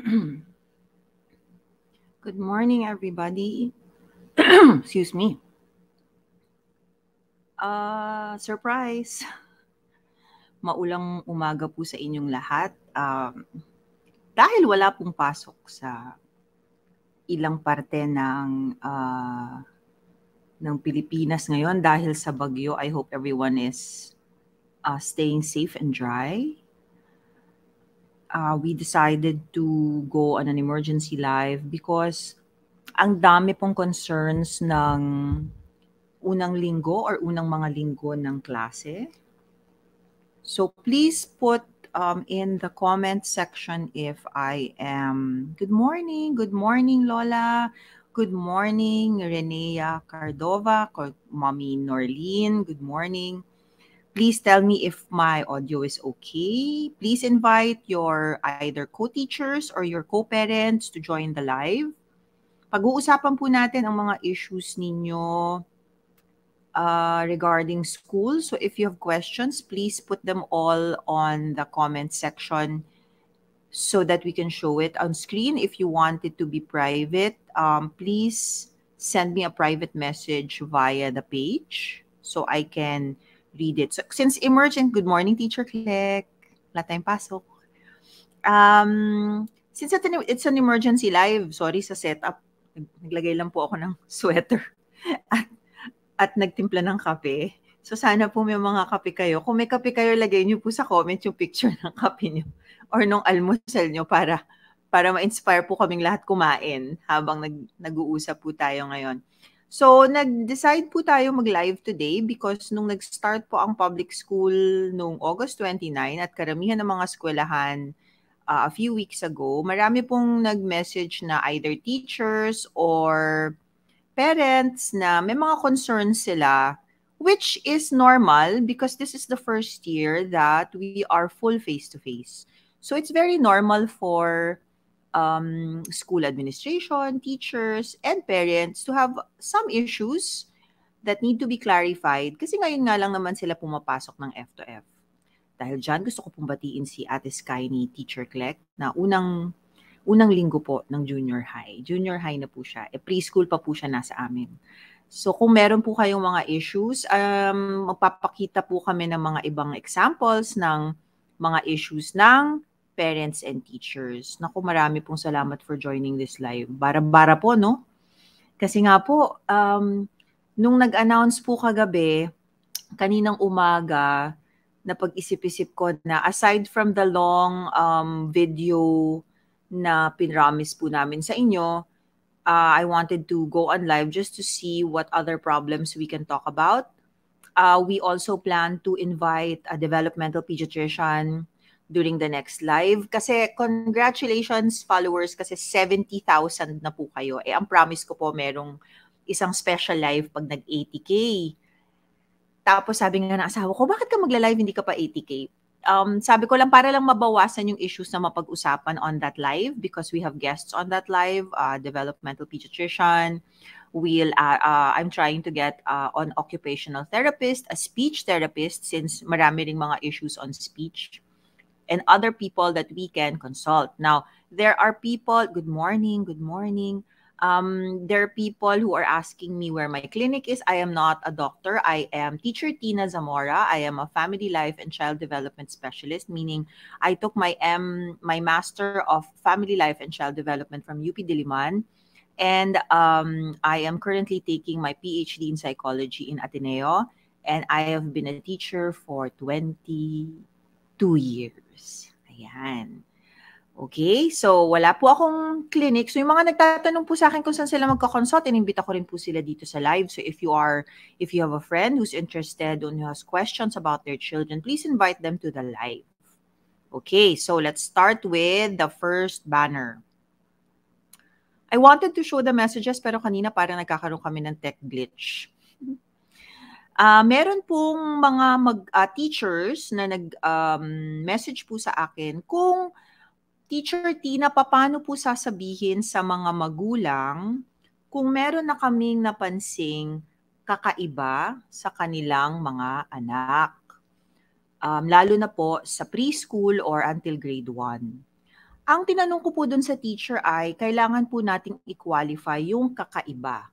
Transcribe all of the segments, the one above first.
Good morning, everybody. Excuse me. Surprise! Maulang umaga po sa inyong lahat. Dahil wala pong pasok sa ilang parte ng Pilipinas ngayon dahil sa bagyo, I hope everyone is staying safe and dry. We decided to go on an emergency live because ang dami pong concerns ng unang linggo or unang mga linggo ng klase. So please put in the comment section if I am... Good morning Lola. Good morning Renea Cardova, Mommy Norlene. Good morning. Please tell me if my audio is okay. Please invite your either co-teachers or your co-parents to join the live. Pag-uusapan po natin ang mga issues ninyo regarding school. So if you have questions, please put them all on the comment section so that we can show it on screen. If you want it to be private, please send me a private message via the page so I can read it. So since emergent, good morning, Teacher Click. Wala tayong pasok. Since it's an emergency live, sorry sa setup. Naglagay lang po ako ng sweater at nagtimpla ng kape. So sana po may mga kape kayo. Kung may kape kayo, lagay niyo po sa comment yung picture ng kape niyo or nung almusal niyo para ma-inspire po kaming lahat kumain habang nag-uusap po tayo ngayon. So, nag-decide po tayo mag-live today because nung nag-start po ang public school nung August 29 at karamihan ng mga eskwelahan a few weeks ago, marami pong nag-message na either teachers or parents na may mga concerns sila, which is normal because this is the first year that we are full face-to-face. So, it's very normal for school administration, teachers, and parents to have some issues that need to be clarified kasi ngayon nga lang naman sila pumapasok ng F2F. Dahil dyan, gusto ko pong batiin si Ate Sky ni Teacher Click na unang linggo po ng junior high. Junior high na po siya. Preschool pa po siya nasa amin. So kung meron po kayong mga issues, magpapakita po kami ng mga ibang examples ng mga issues ng parents and teachers. Naku, marami pong salamat for joining this live. Bara-bara po, no? Kasi nga po, nung nag-announce po kagabi, kaninang umaga, napag-isip-isip ko na aside from the long video na pinramis po namin sa inyo, I wanted to go on live just to see what other problems we can talk about. We also plan to invite a developmental pediatrician during the next live. Kasi congratulations followers kasi 70,000 na po kayo. Ang promise ko po merong isang special live pag nag-80K. Tapos sabi nga ng asawa ko, bakit ka magla-live hindi ka pa 80K? Sabi ko lang para lang mabawasan yung issues na mapag-usapan on that live because we have guests on that live, developmental pediatrician. I'm trying to get an occupational therapist, a speech therapist since marami ring mga issues on speech, and other people that we can consult. Now, there are people, good morning. There are people who are asking me where my clinic is. I am not a doctor. I am Teacher Tina Zamora. I am a family life and child development specialist, meaning I took my Master of Family Life and Child Development from UP Diliman. And I am currently taking my PhD in psychology in Ateneo. And I have been a teacher for 22 years. Ayan. Okay, so wala po akong clinic. So yung mga nagtatanong po sa akin kung saan sila magko-consult, inimbita ko rin po sila dito sa live. So if you have a friend who's interested or who has questions about their children, please invite them to the live. Okay, so let's start with the first banner. I wanted to show the messages pero kanina parang nagkakaroon kami ng tech glitch. Meron pong mga teachers na nag-message po sa akin kung Teacher Tina, paano po sasabihin sa mga magulang kung meron na kaming napansing kakaiba sa kanilang mga anak? Lalo na po sa preschool or until grade 1. Ang tinanong ko po dun sa teacher ay, kailangan po nating i-qualify yung kakaiba.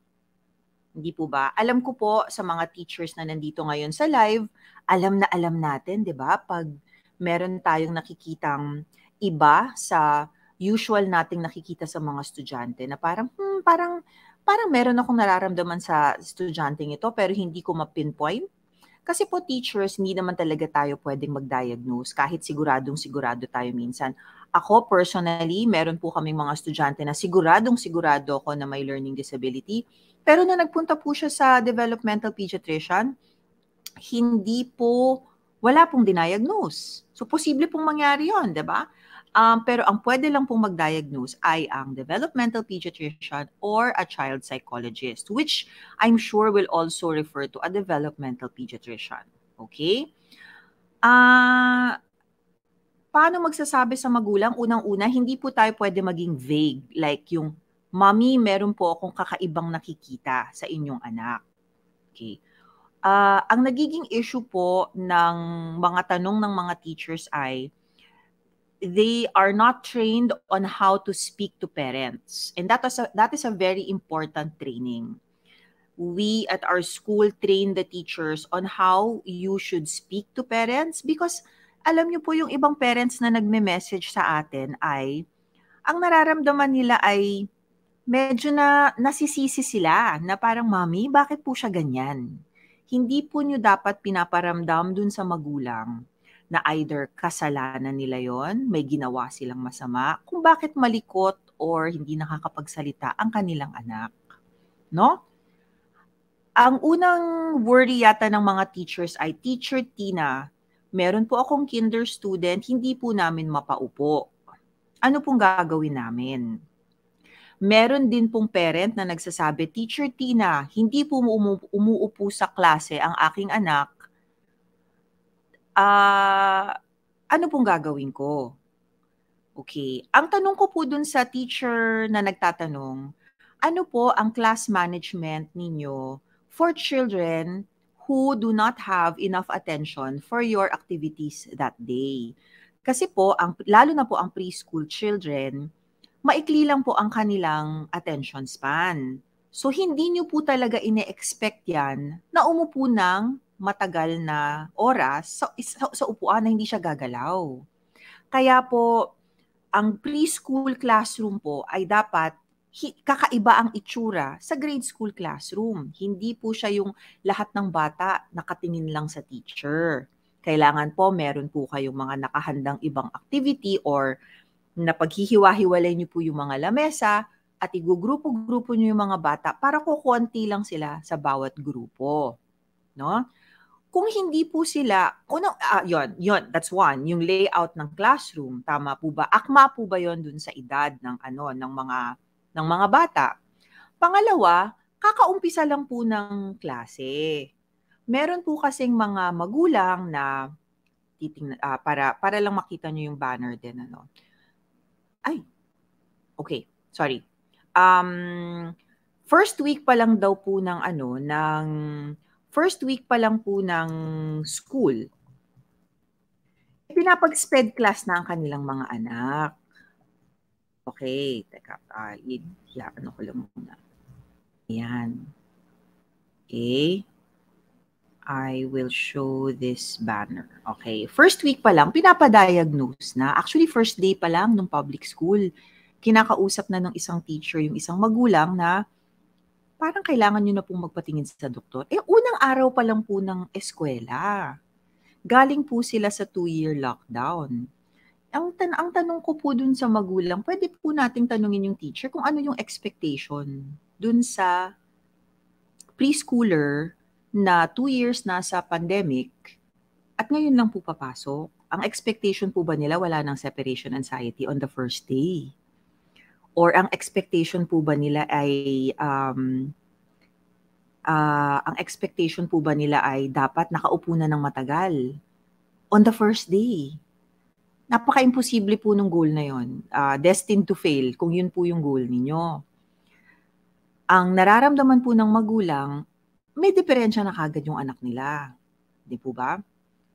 Hindi po ba? Alam ko po sa mga teachers na nandito ngayon sa live, alam na alam natin, 'di ba? Pag meron tayong nakikitang iba sa usual nating nakikita sa mga estudyante na parang parang meron akong nararamdaman sa estudyanteng ito pero hindi ko ma-pinpoint. Kasi po teachers, hindi naman talaga tayo pwedeng mag-diagnose kahit siguradong sigurado tayo minsan. Ako personally, meron po kaming mga estudyante na siguradong sigurado ako na may learning disability. Pero na nagpunta po siya sa developmental pediatrician, hindi po, wala pong diniagnose. So, posible pong mangyari yon, di ba? Pero ang pwede lang pong mag-diagnose ay ang developmental pediatrician or a child psychologist, which I'm sure will also refer to a developmental pediatrician. Okay? Paano magsasabi sa magulang? Unang-una, hindi po tayo pwede maging vague. Like yung, Mommy, meron po akong kakaibang nakikita sa inyong anak. Okay. Ang nagiging issue po ng mga tanong ng mga teachers ay they are not trained on how to speak to parents. And that is a very important training. We at our school train the teachers on how you should speak to parents because alam niyo po yung ibang parents na nagme-message sa atin ay ang nararamdaman nila ay medyo na nasisisi sila na parang, Mommy, bakit po siya ganyan? Hindi po niyo dapat pinaparamdam dun sa magulang na either kasalanan nila yon, may ginawa silang masama, kung bakit malikot or hindi nakakapagsalita ang kanilang anak. No? Ang unang worry yata ng mga teachers ay, Teacher Tina, meron po akong kinder student, hindi po namin mapaupo. Ano pong gagawin namin? Meron din pong parent na nagsasabi, Teacher Tina, hindi po umuupo sa klase ang aking anak. Ano pong gagawin ko? Okay. Ang tanong ko po dun sa teacher na nagtatanong, ano po ang class management ninyo for children who do not have enough attention for your activities that day? Kasi po, lalo na po ang preschool children, maikli lang po ang kanilang attention span. So, hindi nyo po talaga ine-expect yan na umupo ng matagal na oras sa upuan na hindi siya gagalaw. Kaya po, ang preschool classroom po ay dapat kakaiba ang itsura sa grade school classroom. Hindi po siya yung lahat ng bata nakatingin lang sa teacher. Kailangan po meron po kayong mga nakahandang ibang activity or na paghihiwa-hiwalay niyo po yung mga lamesa at igugrupo-grupo niyo yung mga bata para kukonti lang sila sa bawat grupo. No? Kung hindi po sila, yon, that's one, yung layout ng classroom, tama po ba? Akma po ba yon dun sa edad ng mga bata? Pangalawa, kakaumpisa lang po ng klase. Meron po kasing mga magulang na para lang makita niyo yung banner din, ano. Ay, okay, sorry. First week pa lang daw po first week pa lang po ng school, pinapag-sped class na ang kanilang mga anak. Okay, teka, ano ko lang muna. Ayan. Okay. I will show this banner. Okay, first week pa lang, pinapadiagnose na. Actually, first day pa lang ng public school, kinakausap na ng isang teacher yung isang magulang na parang kailangan nyo na pong magpatingin sa doktor. Unang araw pa lang po ng eskwela. Galing po sila sa 2-year lockdown. Ang tanong ko po dun sa magulang, pwede po nating tanungin yung teacher kung ano yung expectation dun sa preschooler na 2 years na sa pandemic at ngayon lang po papasok. Ang expectation po ba nila wala ng separation anxiety on the first day? Or ang expectation po ba nila ay dapat nakaupo na ng matagal on the first day? Napaka-imposible po ng goal na yon. Destined to fail kung yun po yung goal ninyo. Ang nararamdaman po ng magulang, may diferensya na kagad yung anak nila. Di po ba?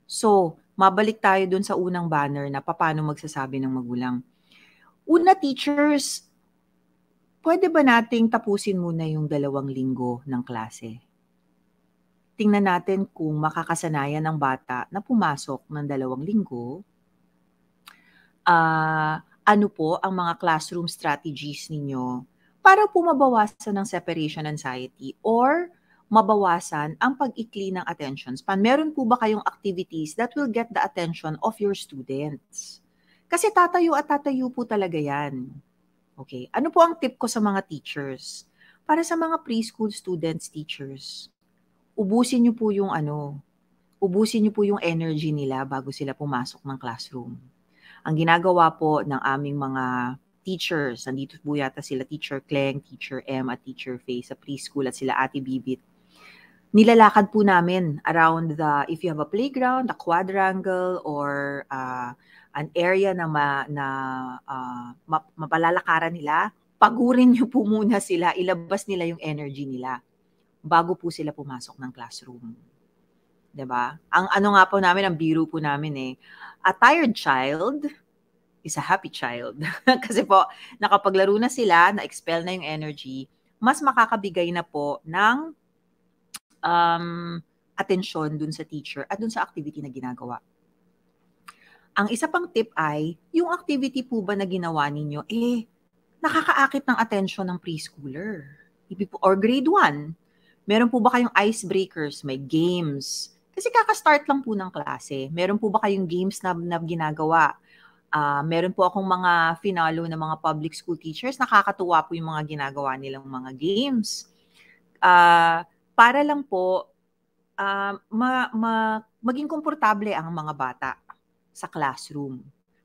So, mabalik tayo dun sa unang banner na paano magsasabi ng magulang. Una, teachers, pwede ba nating tapusin muna yung 2 linggo ng klase? Tingnan natin kung makakasanayan ng bata na pumasok ng 2 linggo. Ano po ang mga classroom strategies ninyo para po mabawasan ng separation anxiety or mabawasan ang pag-ikli ng attention span? Meron po ba kayong activities that will get the attention of your students? Kasi tatayo at tatayo po talaga yan. Okay. Ano po ang tip ko sa mga teachers? Para sa mga preschool students, teachers, ubusin niyo po yung energy nila bago sila pumasok ng classroom. Ang ginagawa po ng aming mga teachers, nandito po yata sila Teacher Kleng, Teacher M at Teacher Faye sa preschool at sila Ate Bibit. Nilalakad po namin around if you have a playground, a quadrangle, or an area na mapalalakaran nila, pagurin niyo po muna sila, ilabas nila yung energy nila bago po sila pumasok ng classroom. 'Di ba? Ang nga po namin, ang biro po namin a tired child is a happy child. Kasi po, nakapaglaro na sila, na-expel na yung energy, mas makakabigay na po ng atensyon dun sa teacher at dun sa activity na ginagawa. Ang isa pang tip ay, yung activity po ba na ginawa ninyo, nakakaakit ng atensyon ng preschooler or grade 1. Meron po ba kayong icebreakers, may games? Kasi kaka-start lang po ng klase. Meron po ba kayong games na ginagawa? Meron po akong mga finalo na mga public school teachers, nakakatuwa po yung mga ginagawa nilang mga games. Para lang po maging komportable ang mga bata sa classroom.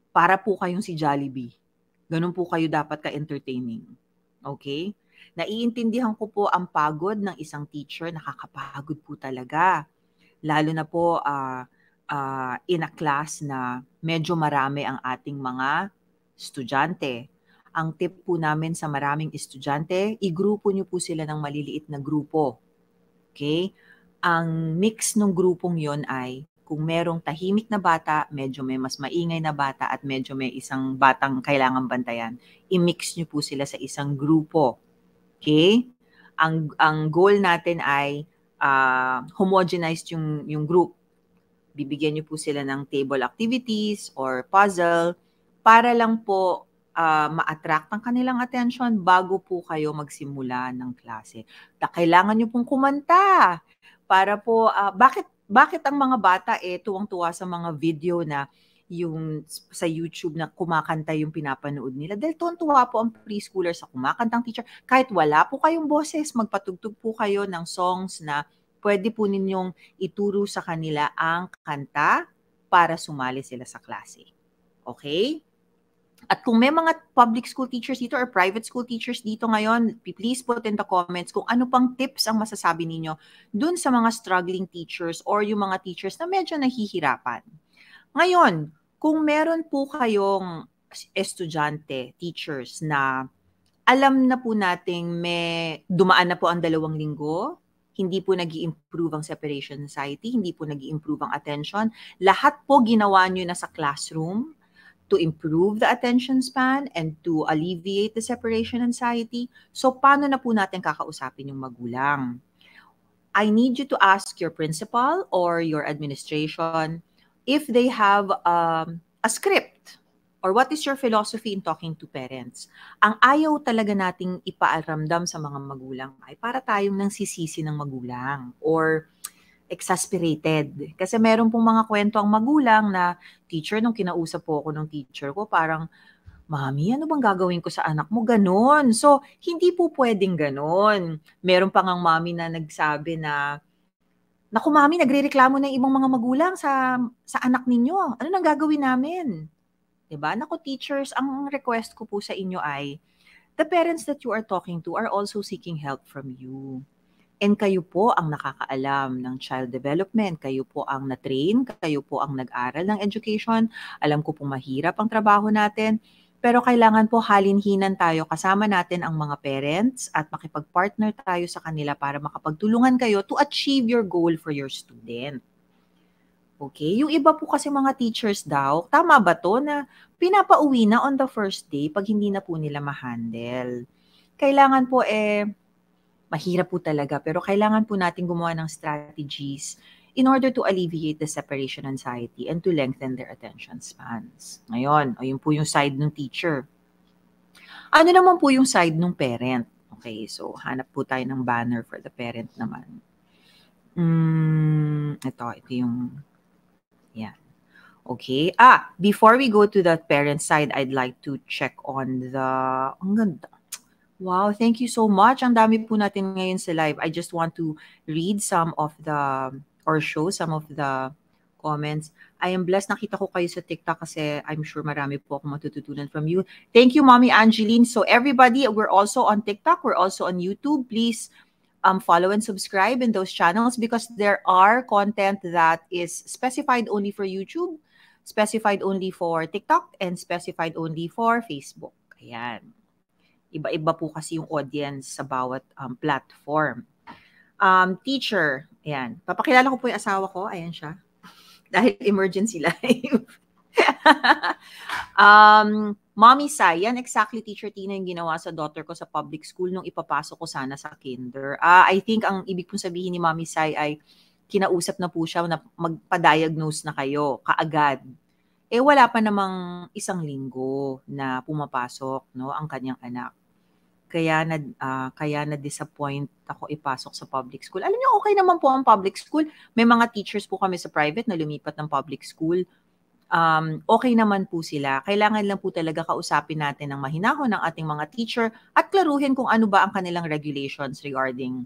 Para po kayong si Jollibee. Ganun po kayo dapat ka-entertaining. Okay? Naiintindihan ko po ang pagod ng isang teacher, nakakapagod po talaga. Lalo na po in a class na medyo marami ang ating mga estudyante. Ang tip po namin sa maraming estudyante, igrupo niyo po sila ng maliliit na grupo. Okay? Ang mix ng grupong yon ay kung merong tahimik na bata, medyo may mas maingay na bata, at medyo may isang batang kailangang bantayan, i-mix niyo po sila sa isang grupo. Okay? Ang goal natin ay homogenized yung group. Bibigyan niyo po sila ng table activities or puzzle para lang po ma-attract ang kanilang attention bago po kayo magsimula ng klase. Kailangan niyo pong kumanta para po, bakit ang mga bata tuwang-tuwa sa mga video na yung sa YouTube na kumakanta yung pinapanood nila? Dahil tuwang-tuwa po ang preschooler sa kumakantang teacher. Kahit wala po kayong boses, magpatugtog po kayo ng songs na pwede po ninyong ituro sa kanila ang kanta para sumali sila sa klase. Okay? At kung may mga public school teachers dito or private school teachers dito ngayon, please put in the comments kung ano pang tips ang masasabi ninyo dun sa mga struggling teachers or yung mga teachers na medyo nahihirapan. Ngayon, kung meron po kayong estudyante, teachers na alam na po nating may dumaan na po ang 2 linggo, hindi po nag-i-improve ang separation anxiety, hindi po nag-i-improve ang attention, lahat po ginawa nyo na sa classroom to improve the attention span and to alleviate the separation anxiety. So, paano na po natin kakausapin yung magulang? I need you to ask your principal or your administration if they have a script or what is your philosophy in talking to parents. Ang ayaw talaga nating ipaaramdam sa mga magulang ay para tayong nangsisisi ng magulang or exasperated. Kasi meron pong mga kwento ang magulang na, teacher, nung kinausap po ako ng teacher ko, parang, Mami, ano bang gagawin ko sa anak mo? Ganon. So, hindi po pwedeng ganon. Meron pa ngang mami na nagsabi na, naku mami, nagrereklamo na yung ibang mga magulang sa anak ninyo. Ano nang gagawin namin? Diba? Naku teachers, ang request ko po sa inyo ay, the parents that you are talking to are also seeking help from you. And kayo po ang nakakaalam ng child development. Kayo po ang na-train, kayo po ang nag-aral ng education. Alam ko po mahirap ang trabaho natin. Pero kailangan po halinhinan tayo, kasama natin ang mga parents at makipag-partner tayo sa kanila para makapagtulungan kayo to achieve your goal for your student. Okay? Yung iba po kasi mga teachers daw, tama ba to na pinapauwi na on the first day pag hindi na po nila ma-handle? Kailangan po mahirap po talaga pero kailangan po natin gumawa ng strategies in order to alleviate the separation anxiety and to lengthen their attention spans. Ngayon, ayun po yung side ng teacher. Ano naman po yung side ng parent? Okay, so hanap po tayo ng banner for the parent naman. Ito yung, yan. Okay. Before we go to the parent side, I'd like to check on the, ang ganda. Wow, thank you so much. Ang dami po natin ngayon sa live. I just want to read some of the, or show some of the comments. I am blessed nakita ko kayo sa TikTok kasi I'm sure marami po akong matututunan from you. Thank you, Mommy Angeline. So everybody, we're also on TikTok. We're also on YouTube. Please follow and subscribe in those channels because there are content that is specified only for YouTube, specified only for TikTok, and specified only for Facebook. Ayan. Iba-iba po kasi yung audience sa bawat platform. Teacher, ayan. Papakilala ko po yung asawa ko. Ayan siya. Dahil emergency live. Mommy Sai, yan exactly Teacher Tina yung ginawa sa daughter ko sa public school nung ipapasok ko sana sa kinder. I think ang ibig pong sabihin ni Mommy Sai ay kinausap na po siya na magpa-diagnose na kayo kaagad. Wala pa namang 1 linggo na pumapasok no ang kanyang anak. Kaya na-disappoint ako ipasok sa public school. Alam niyo, okay naman po ang public school. May mga teachers po kami sa private na lumipat ng public school. Okay naman po sila. Kailangan lang po talaga kausapin natin ng mahinahon ng ating mga teacher at klaruhin kung ano ba ang kanilang regulations regarding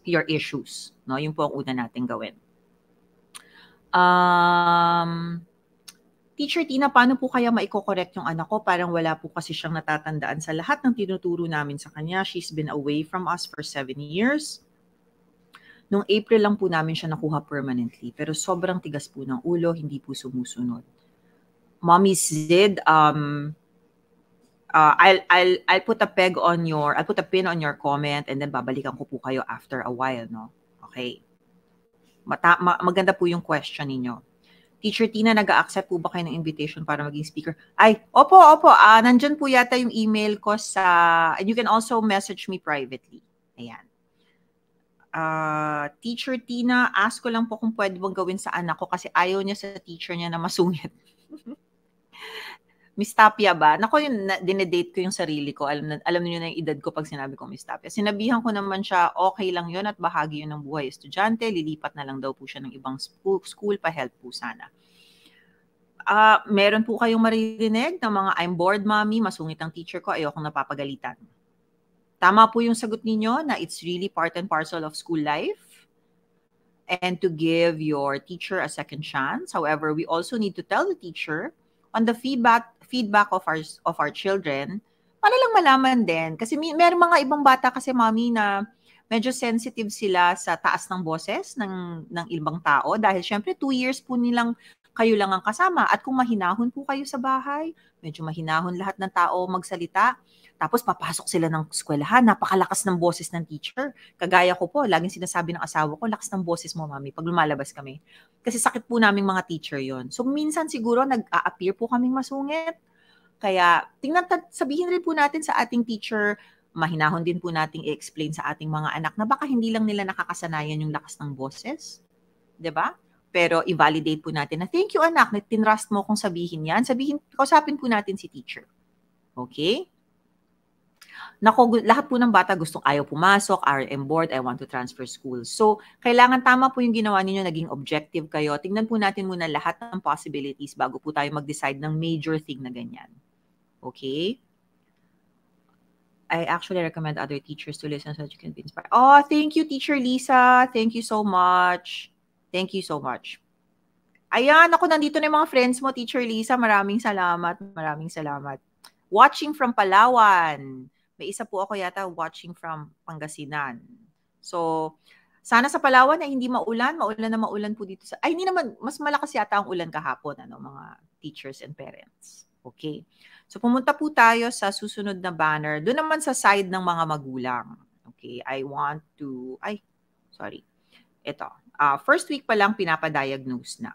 your issues. No? Yun po ang una natin gawin. Teacher Tina, paano po kaya maiko-correct yung anak ko? Parang wala po kasi siyang natatandaan sa lahat ng tinuturo namin sa kanya. She's been away from us for 7 years. Nung April lang po namin siya nakuha permanently. Pero sobrang tigas po ng ulo, hindi po sumusunod. Mommy Zid, I'll put a pin on your comment and then babalikan ko po kayo after a while, no? Okay. Maganda po yung question ninyo. Teacher Tina, nag-a-accept po ba kayo ng invitation para maging speaker? Opo. Nandyan po yata yung email ko and you can also message me privately. Ayan. Teacher Tina, ask ko lang po kung pwede bang gawin sa anak ko kasi ayaw niya sa teacher niya na masungit. Miss Tapia ba? Nako, dinedate ko yung sarili ko. Alam niyo na yung edad ko pag sinabi ko Miss Tapia. Sinabihan ko naman siya, okay lang yun at bahagi yun ng buhay estudyante. Lilipat na lang daw po siya ng ibang school pa-help po sana. Meron po kayong maririnig ng mga I'm bored, mommy, masungit ang teacher ko, ayokong napapagalitan. Tama po yung sagot ninyo na it's really part and parcel of school life and to give your teacher a second chance. However, we also need to tell the teacher on the feedback of our children para lang malaman din. Kasi may mga ibang bata kasi, mommy, na medyo sensitive sila sa taas ng boses ng ibang tao dahil syempre 2 years po nilang kayo lang ang kasama. At kung mahinahon po kayo sa bahay, medyo mahinahon lahat ng tao magsalita, tapos papasok sila ng eskwelahan, napakalakas ng boses ng teacher. Kagaya ko po, laging sinasabi ng asawa ko, lakas ng boses mo, mami, pag lumalabas kami. Kasi sakit po naming mga teacher yon. So minsan siguro nag-a-appear po kaming masungit. Kaya sabihin rin po natin sa ating teacher, mahinahon din po nating i-explain sa ating mga anak na baka hindi lang nila nakakasanayan yung lakas ng boses. 'Di ba? Pero i-validate po natin na thank you anak, na tinrust mo kung sabihin yan. Kausapin po natin si teacher. Okay? Nako, lahat po ng bata gustong ayaw pumasok, I'm bored, I want to transfer school. So, kailangan tama po yung ginawa ninyo, naging objective kayo. Tingnan po natin muna lahat ng possibilities bago po tayo mag-decide ng major thing na ganyan. Okay? I actually recommend other teachers to listen so that you can be inspired. Oh, thank you, Teacher Lisa. Thank you so much. Thank you so much. Ayan, ako nandito na yung mga friends mo, Teacher Lisa. Maraming salamat. Maraming salamat. Watching from Palawan. May isa po ako yata watching from Pangasinan. So, sana sa Palawan ay hindi maulan. Maulan po dito. Hindi naman, mas malakas yata ang ulan kahapon, mga teachers and parents. Okay. So, pumunta po tayo sa susunod na banner. Doon naman sa side ng mga magulang. Okay. Ito. First week pa lang pinapadiagnose na.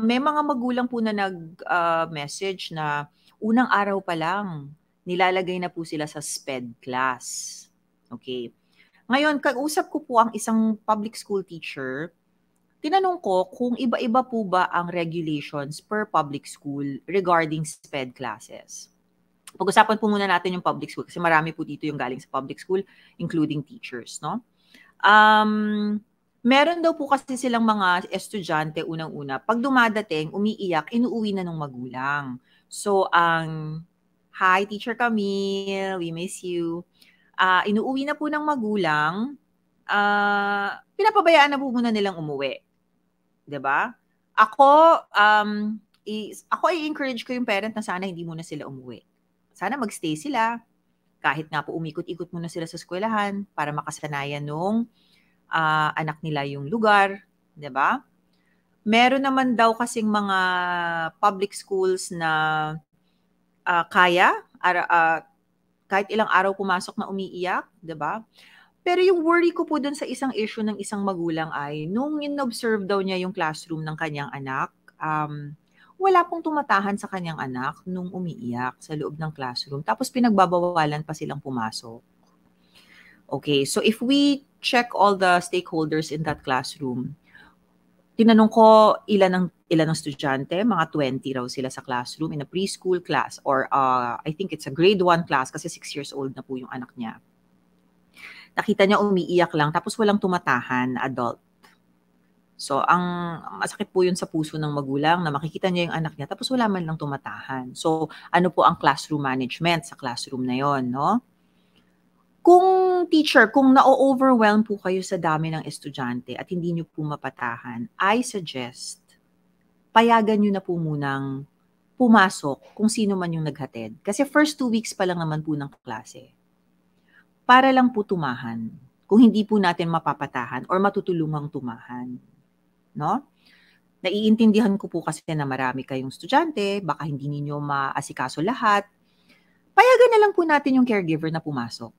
May mga magulang po na nag-message na unang araw pa lang, nilalagay na po sila sa SPED class. Okay. Ngayon, kausap ko po ang isang public school teacher. Tinanong ko kung iba-iba po ba ang regulations per public school regarding SPED classes. Pag-usapan po muna natin yung public school kasi marami po dito yung galing sa public school, including teachers, no? Meron daw po kasi silang mga estudyante unang-una, pag dumadating, umiiyak, inuuwi na ng magulang. So, hi, Teacher Camille, we miss you. Inuuwi na po ng magulang, pinapabayaan na po muna nilang umuwi. 'Di ba? Ako, ako ay encourage ko yung parent na sana hindi muna sila umuwi. Sana magstay sila, kahit nga po umikot-ikot muna sila sa eskwelahan para makasanayan nung anak nila yung lugar, 'di ba? Meron naman daw kasing mga public schools na kaya kahit ilang araw pumasok na umiiyak, 'di ba? Pero yung worry ko po dun sa isang issue ng isang magulang ay nung in-observe daw niya yung classroom ng kanyang anak, wala pong tumatahan sa kanyang anak nung umiiyak sa loob ng classroom. Tapos pinagbabawalan pa silang pumasok. Okay, so if we check all the stakeholders in that classroom, tinanong ko ilan ng estudyante, mga 20 raw sila sa classroom in a preschool class or I think it's a grade 1 class kasi 6 years old na po yung anak niya. Nakita niya umiiyak lang tapos walang tumatahan na adult. So, ang masakit po yun sa puso ng magulang na makikita niya yung anak niya tapos wala man lang tumatahan. So, ano po ang classroom management sa classroom na yon, no? Kung teacher, kung na-overwhelm po kayo sa dami ng estudyante at hindi niyo po mapatahan, I suggest, payagan niyo na po munang pumasok kung sino man yung naghatid. Kasi first 2 weeks pa lang naman po ng klase. Para lang po tumahan kung hindi po natin mapapatahan or matutulungang tumahan. No? Naiintindihan ko po kasi na marami kayong estudyante, baka hindi ninyo maasikaso lahat. Payagan na lang po natin yung caregiver na pumasok.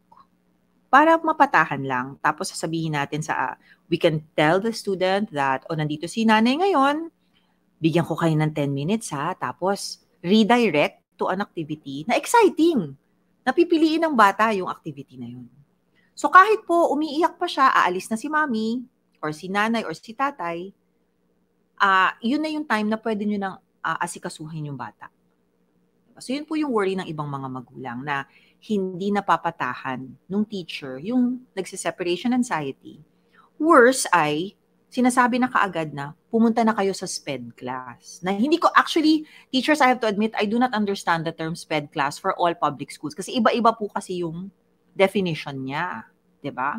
Para mapatahan lang. Tapos sasabihin natin we can tell the student that, nandito si nanay ngayon, bigyan ko kayo ng 10 minutes tapos redirect to an activity na exciting. Napipiliin ng bata yung activity na yun. So kahit po umiiyak pa siya, aalis na si mami, or si nanay, or si tatay, yun na yung time na pwede nyo nang asikasuhin yung bata. So yun po yung worry ng ibang mga magulang na hindi napapatahan nung teacher yung nagsiseparation anxiety. Worse ay, sinasabi na kaagad na pumunta na kayo sa SPED class. Na hindi ko, actually, teachers, I have to admit, I do not understand the term SPED class for all public schools kasi iba-iba po kasi yung definition niya. 'Di ba?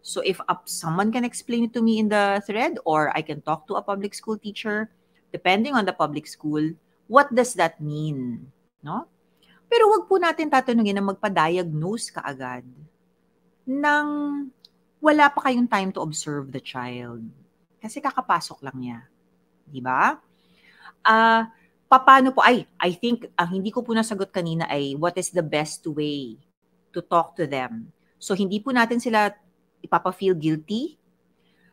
So if someone can explain it to me in the thread or I can talk to a public school teacher, depending on the public school, what does that mean? No? Pero wag po natin tatanungin na magpa-diagnose kaagad nang wala pa kayong time to observe the child. Kasi kakapasok lang niya. Di ba? Paano po, I think, hindi ko po nasagot kanina ay what is the best way to talk to them. So, hindi po natin sila ipapa-feel guilty.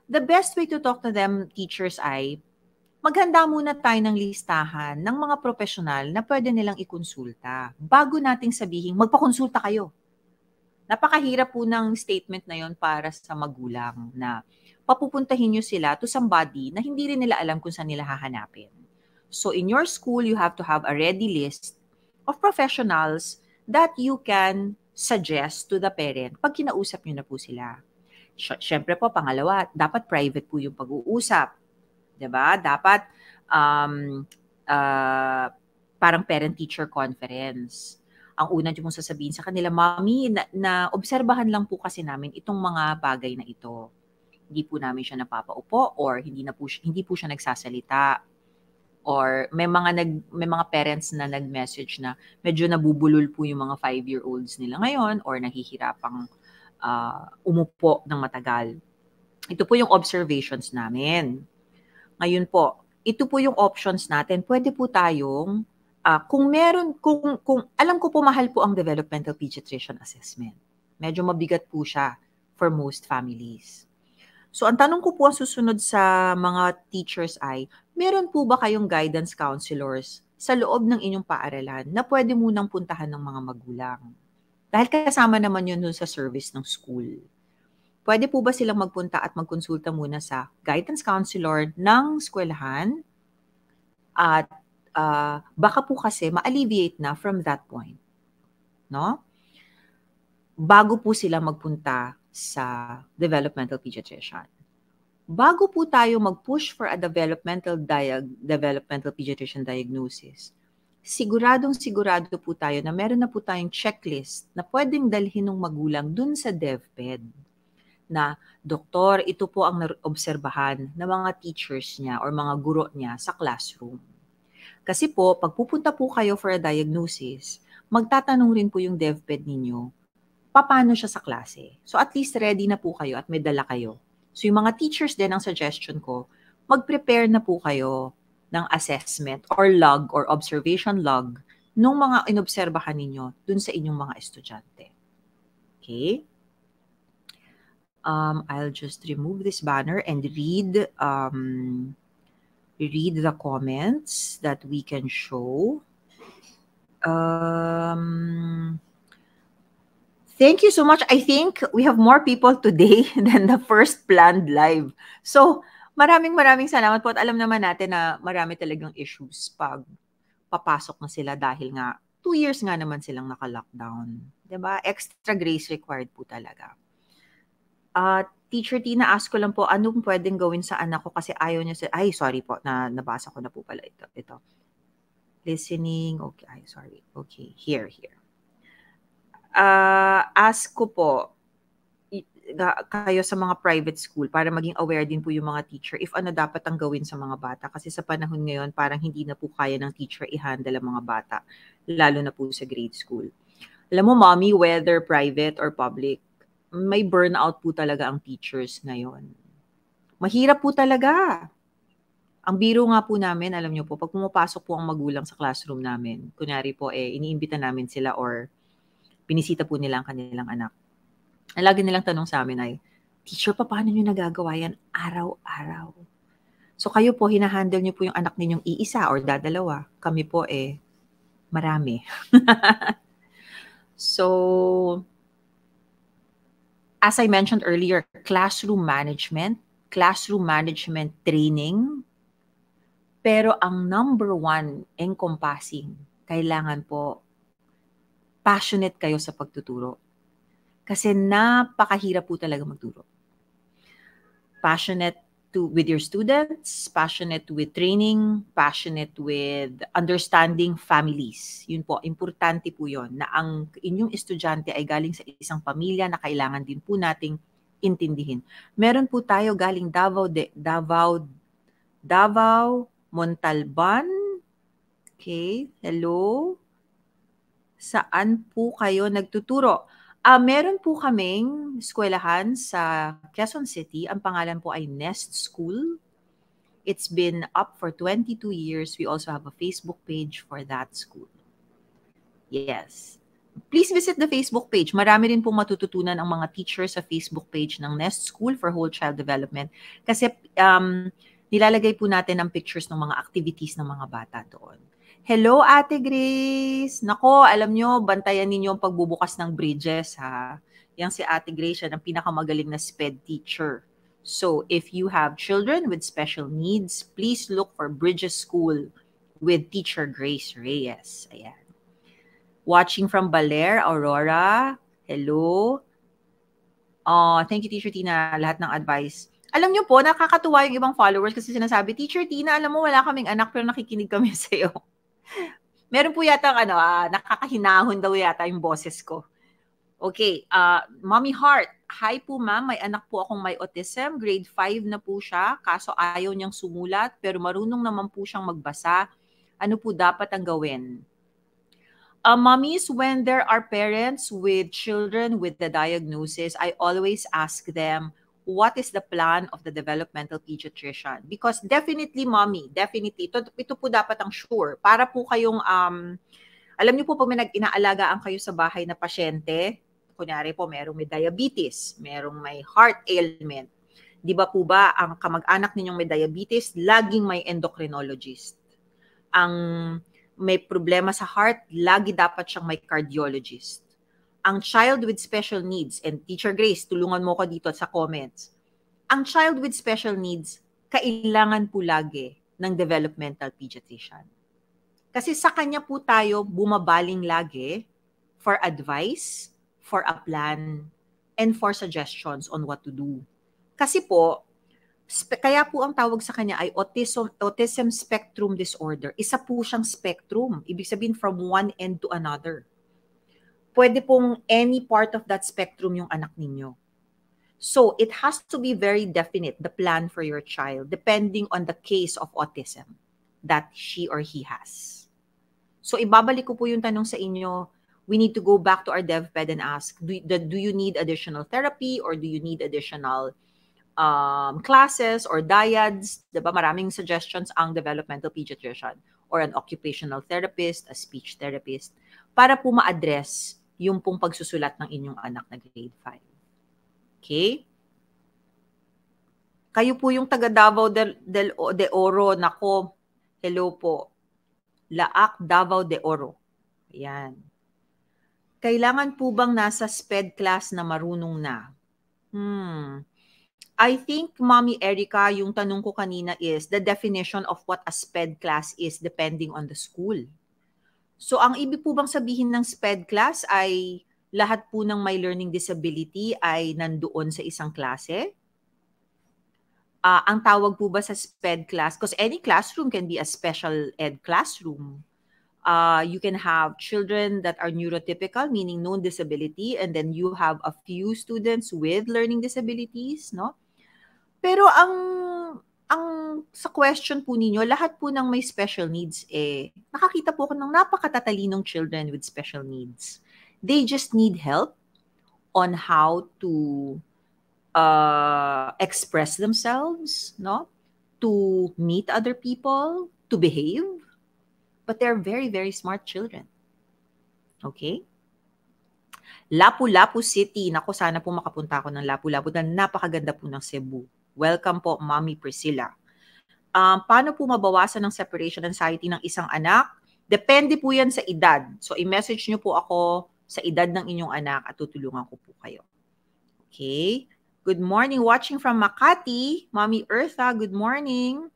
The best way to talk to them, teachers, ay maghanda muna tayo ng listahan ng mga profesional na pwede nilang ikonsulta bago nating sabihin, magpakonsulta kayo. Napakahirap po ng statement na yon para sa magulang na papupuntahin nyo sila to somebody na hindi rin nila alam kung saan nila hahanapin. So in your school, you have to have a ready list of professionals that you can suggest to the parent pag kinausap nyo na po sila. Siyempre po, pangalawa, dapat private po yung pag-uusap. 'Di ba? Dapat parang parent-teacher conference. Ang una niyo pong sasabihin sa kanila, Mami, na obserbahan lang po kasi namin itong mga bagay na ito. Hindi po namin siya napapaupo or hindi po siya nagsasalita. Or may mga parents na nag-message na medyo nabubulol po yung mga 5-year-olds nila ngayon or nahihirapang umupo ng matagal. Ito po yung observations namin. Ngayon po, ito po yung options natin. Pwede po tayong kung alam ko po mahal po ang developmental pediatrician assessment. Medyo mabigat po siya for most families. So ang tanong ko po ang susunod sa mga teachers ay, meron po ba kayong guidance counselors sa loob ng inyong paaralan na pwede munang puntahan ng mga magulang? Dahil kasama naman yun dun sa service ng school. Pwede po ba silang magpunta at magkonsulta muna sa guidance counselor ng eskwelahan? At baka po kasi ma-alleviate na from that point, no? Bago po sila magpunta sa developmental pediatrician. Bago po tayo mag-push for a developmental pediatrician diagnosis, sigurado po tayo na meron na po tayong checklist na pwedeng dalhin ng magulang dun sa DevPed. Na, doktor, ito po ang obserbahan ng mga teachers niya or mga guro niya sa classroom. Kasi po, pag pupunta po kayo for a diagnosis, magtatanong rin po yung DevPed ninyo, paano siya sa klase. So at least ready na po kayo at may dala kayo. So yung mga teachers din, ang suggestion ko, mag-prepare na po kayo ng assessment or log or observation log nung mga inobserbahan ninyo dun sa inyong mga estudyante. Okay? I'll just remove this banner and read the comments that we can show. Thank you so much. I think we have more people today than the first planned live. So, maraming salamat po at alam naman natin na marami talagang issues pag papasok na sila dahil nga 2 years nga naman silang naka-lockdown. 'Di ba? Extra grace required po talaga. Teacher Tina, ask ko lang po, anong pwedeng gawin sa anak ko kasi ayaw niya sa... Ay, sorry po, nabasa ko na po pala ito. Listening, okay, sorry. Okay, here. Ask ko po, kayo sa mga private school para maging aware din po yung mga teacher if ano dapat ang gawin sa mga bata. Kasi sa panahon ngayon, parang hindi na po kaya ng teacher i-handle ang mga bata, lalo na po sa grade school. Alam mo, mommy, whether private or public, may burnout po talaga ang teachers ngayon. Mahirap po talaga. Ang biro nga po namin, alam nyo po, pag pumapasok po ang magulang sa classroom namin, kunyari po, iniimbita namin sila or binisita po nila ang kanilang anak. Ang lagi nilang tanong sa amin ay, teacher, paano nyo nagagawa yan araw-araw? So kayo po, hinahandle nyo po yung anak ninyong iisa or dadalawa. Kami po marami. So, as I mentioned earlier, classroom management training, pero ang number one encompassing, kailangan po passionate kayo sa pagtuturo. Kasi napakahirap po talaga magturo. Passionate with your students, passionate with training, passionate with understanding families. Yun po, importante po yun na ang inyong estudyante ay galing sa isang pamilya na kailangan din po nating intindihin. Meron po tayo galing Davao, Montalban. Okay, hello. Saan po kayo nagtuturo? Meron po kaming eskwelahan sa Quezon City. Ang pangalan po ay Nest School. It's been up for 22 years. We also have a Facebook page for that school. Yes. Please visit the Facebook page. Marami rin pong matututunan ang mga teachers sa Facebook page ng Nest School for Whole Child Development. Kasi nilalagay po natin ang pictures ng mga activities ng mga bata doon. Hello, Ate Grace. Nako, alam nyo, bantayan ninyo ang pagbubukas ng bridges, ha? Yang si Ate Grace, siya ang pinakamagaling na SPED teacher. So, if you have children with special needs, please look for Bridges School with Teacher Grace Reyes. Ayan. Watching from Baler, Aurora. Hello. Thank you, Teacher Tina, lahat ng advice. Alam nyo po, nakakatuwa yung ibang followers kasi sinasabi, Teacher Tina, alam mo, wala kaming anak pero nakikinig kami sa'yo. Meron po yata nakakahinahon daw yata yung boses ko. Okay, Mommy Heart, hi po ma'am, may anak po akong may autism, grade 5 na po siya, kaso ayaw niyang sumulat, pero marunong naman po siyang magbasa. Ano po dapat ang gawin? Mommies, when there are parents with children with the diagnosis, I always ask them, what is the plan of the developmental pediatrician? Because definitely, mommy, definitely, ito po dapat ang sure. Para po kayong, alam niyo po pag may inaalagaan kayo sa bahay na pasyente, kunyari po merong may diabetes, merong may heart ailment, Di ba po ba, ang kamag-anak ninyong may diabetes, laging may endocrinologist. Ang may problema sa heart, lagi dapat siyang may cardiologist. Ang child with special needs, and Teacher Grace, tulungan mo ko dito sa comments. Ang child with special needs, kailangan po lagi ng developmental pediatrician. Kasi sa kanya po tayo bumabaling lagi for advice, for a plan, and for suggestions on what to do. Kasi po, kaya po ang tawag sa kanya ay autism spectrum disorder. Isa po siyang spectrum. Ibig sabihin from one end to another. Pwede pong any part of that spectrum yung anak ninyo. So it has to be very definite, the plan for your child, depending on the case of autism that she or he has. So ibabalik ko po yung tanong sa inyo. We need to go back to our DevPed and ask, do you need additional therapy or do you need additional classes or dyads? Diba? Maraming suggestions ang developmental pediatrician or an occupational therapist, a speech therapist, para po ma-address yung pong pagsusulat ng inyong anak na grade 5. Okay? Kayo po yung taga Davao de Oro. Nako, hello po. Laak, Davao de Oro. Ayan. Kailangan po bang nasa SPED class na marunong na? I think, Mommy Erica, yung tanong ko kanina is the definition of what a SPED class is depending on the school. So, ang ibig po bang sabihin ng SPED class ay lahat po ng may learning disability ay nandoon sa isang klase? Ang tawag po ba sa SPED class? Because any classroom can be a special ed classroom. You can have children that are neurotypical, meaning no disability, and then you have a few students with learning disabilities, no? Pero ang sa question po ninyo, lahat po ng may special needs, nakakita po ako ng napakatatalinong children with special needs. They just need help on how to express themselves, no? To meet other people, to behave. But they're very, very smart children. Okay? Lapu-Lapu City. Naku, sana po makapunta ako ng Lapu-Lapu dahil napakaganda po ng Cebu. Welcome po, Mommy Priscilla. Paano po mabawasan ng separation anxiety ng isang anak? Depende po yan sa edad. So, i-message nyo po ako sa edad ng inyong anak at tutulungan ko po kayo. Okay? Good morning. Watching from Makati. Mommy Eartha, good morning.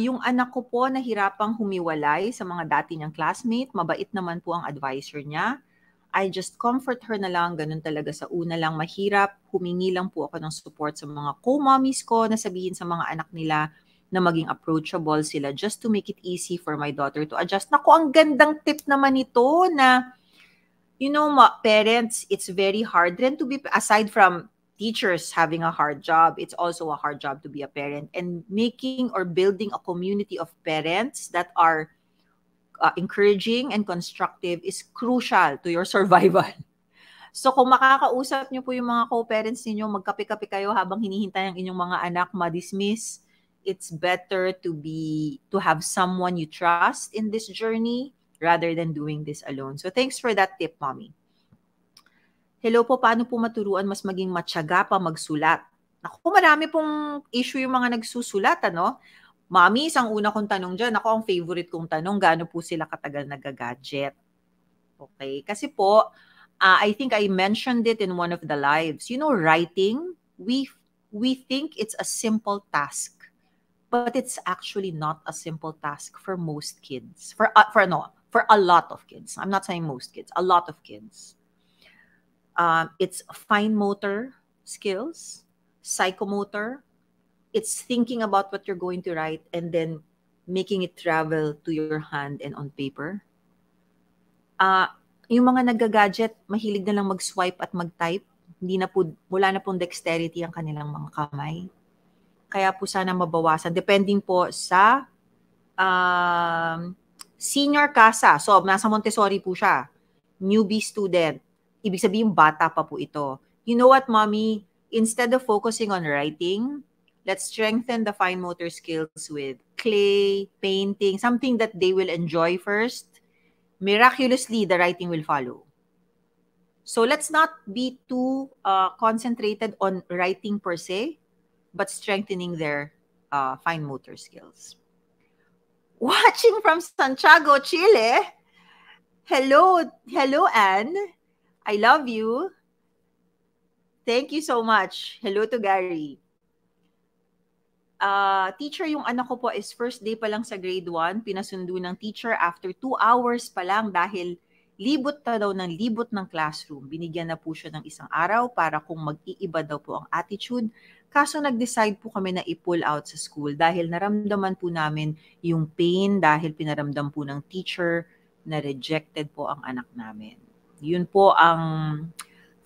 Yung anak ko po nahirapang humiwalay sa mga dati niyang classmate. Mabait naman po ang advisor niya. I just comfort her na lang. Ganun talaga sa una lang mahirap. Humingi lang po ako ng support sa mga co-mommies ko na sabihin sa mga anak nila na maging approachable sila just to make it easy for my daughter to adjust. Naku, ang gandang tip naman ito na, you know, parents, it's very hard then to be, aside from teachers having a hard job, it's also a hard job to be a parent. And making or building a community of parents that are encouraging and constructive is crucial to your survival. So kung makakausap niyo po yung mga co-parents niyo, magkape-kape kayo habang hinihintay ang inyong mga anak ma-dismiss, it's better to have someone you trust in this journey rather than doing this alone. So thanks for that tip, Mommy. Hello po, paano po maturuan mas maging matyaga pa magsulat? Naku, marami pong issue yung mga nagsusulat, ano? Mommy, isang una kong tanong dyan. Ako, ang favorite kong tanong, gaano po sila katagal nag-gadget? Okay, kasi po, I think I mentioned it in one of the lives. You know, writing, we think it's a simple task, but it's actually not a simple task for most kids. For a lot of kids. I'm not saying most kids, a lot of kids. It's fine motor skills, psychomotor. It's thinking about what you're going to write and then making it travel to your hand and on paper. Yung mga nag-gadget, mahilig na lang mag-swipe at mag-type. Wala na pong dexterity ang kanilang mga kamay. Kaya po sana mabawasan. Depending po sa senior CASA. So, nasa Montessori po siya. Newbie student. Ibig sabihin, bata pa po ito. You know what, Mommy? Instead of focusing on writing, let's strengthen the fine motor skills with clay, painting, something that they will enjoy first. Miraculously, the writing will follow. So let's not be too concentrated on writing per se. but strengthening their fine motor skills. Watching from Santiago, Chile. Hello, Anne. I love you. Thank you so much. Hello to Gary. Teacher, yung anak ko po is first day pa lang sa grade 1. Pinasundo ng teacher after 2 hours pa lang dahil libot na daw ng libot ng classroom. Binigyan na po siya ng isang araw para kung mag-iiba daw po ang attitude. Kaso nag-decide po kami na i-pull out sa school dahil naramdaman po namin yung pain dahil pinaramdam po ng teacher na rejected po ang anak namin. Yun po ang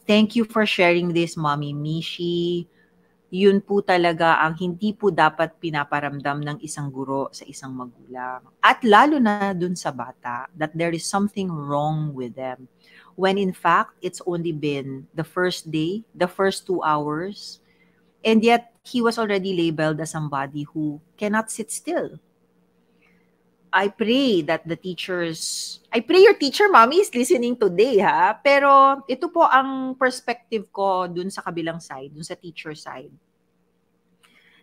thank you for sharing this, Mommy Mishi. Yun po talaga ang hindi po dapat pinaparamdam ng isang guro sa isang magulang. At lalo na dun sa bata, that there is something wrong with them. When in fact, it's only been the first day, the first 2 hours, and yet he was already labeled as somebody who cannot sit still. I pray that the teachers, I pray your teacher, Mommy, is listening today, ha? Pero ito po ang perspective ko dun sa kabilang side, dun sa teacher side.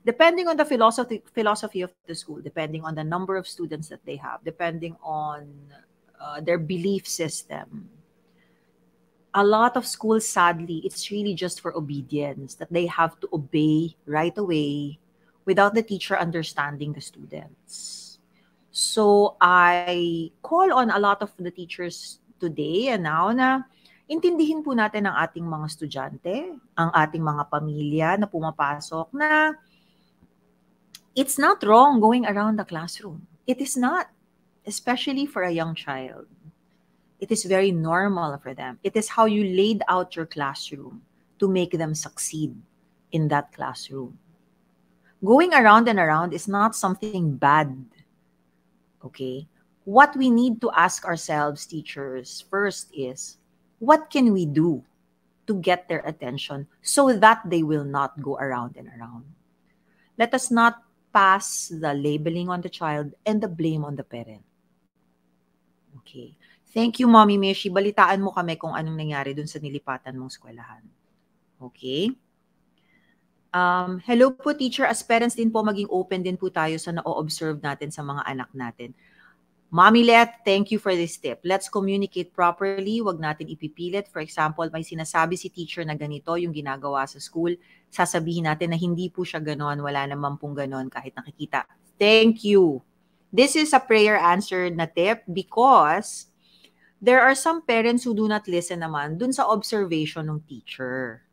Depending on the philosophy of the school, depending on the number of students that they have, depending on their belief system, a lot of schools, sadly, it's really just for obedience, that they have to obey right away without the teacher understanding the students. So I call on a lot of the teachers today and now na intindihin po natin ang ating mga estudyante, ang ating mga pamilya na pumapasok na it's not wrong going around the classroom. It is not, especially for a young child. It is very normal for them. It is how you laid out your classroom to make them succeed in that classroom. Going around and around is not something bad. Okay? What we need to ask ourselves, teachers, first is, what can we do to get their attention so that they will not go around and around? Let us not pass the labeling on the child and the blame on the parent. Okay. Thank you, Mommy Mishi. Balitaan mo kami kung anong nangyari dun sa nilipatan mong eskwelahan. Okay? Hello po, teacher. As parents din po, maging open din po tayo sa na-observe natin sa mga anak natin. Mommy Let, thank you for this tip. Let's communicate properly. Huwag natin ipipilit. For example, may sinasabi si teacher na ganito yung ginagawa sa school. Sasabihin natin na hindi po siya ganon. Wala naman pong ganon kahit nakikita. Thank you. This is a prayer answered na tip because there are some parents who do not listen naman dun sa observation ng teacher.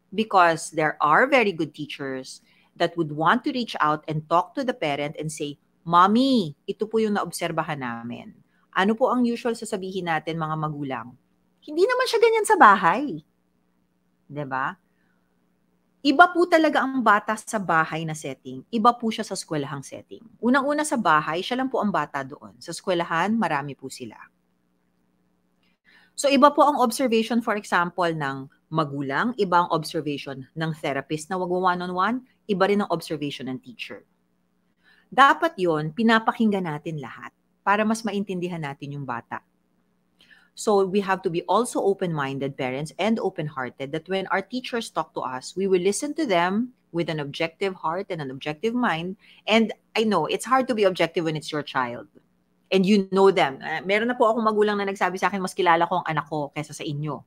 Because there are very good teachers that would want to reach out and talk to the parent and say, Mommy, ito po yung naobserbahan namin. Ano po ang usual sasabihin natin mga magulang? Hindi naman siya ganyan sa bahay. 'Di ba? Iba po talaga ang bata sa bahay na setting. Iba po siya sa eskwelahang setting. Unang-una sa bahay, siya lang po ang bata doon. Sa eskwelahan, marami po sila. So iba po ang observation, for example, ng magulang, iba ang observation ng therapist na wag one-on-one, iba rin ang observation ng teacher. Dapat yon pinapakinggan natin lahat para mas maintindihan natin yung bata. So we have to be also open-minded parents and open-hearted that when our teachers talk to us, we will listen to them with an objective heart and an objective mind. And I know, it's hard to be objective when it's your child. And you know them. Meron na po akong magulang na nagsabi sa akin, mas kilala ko ang anak ko kaysa sa inyo.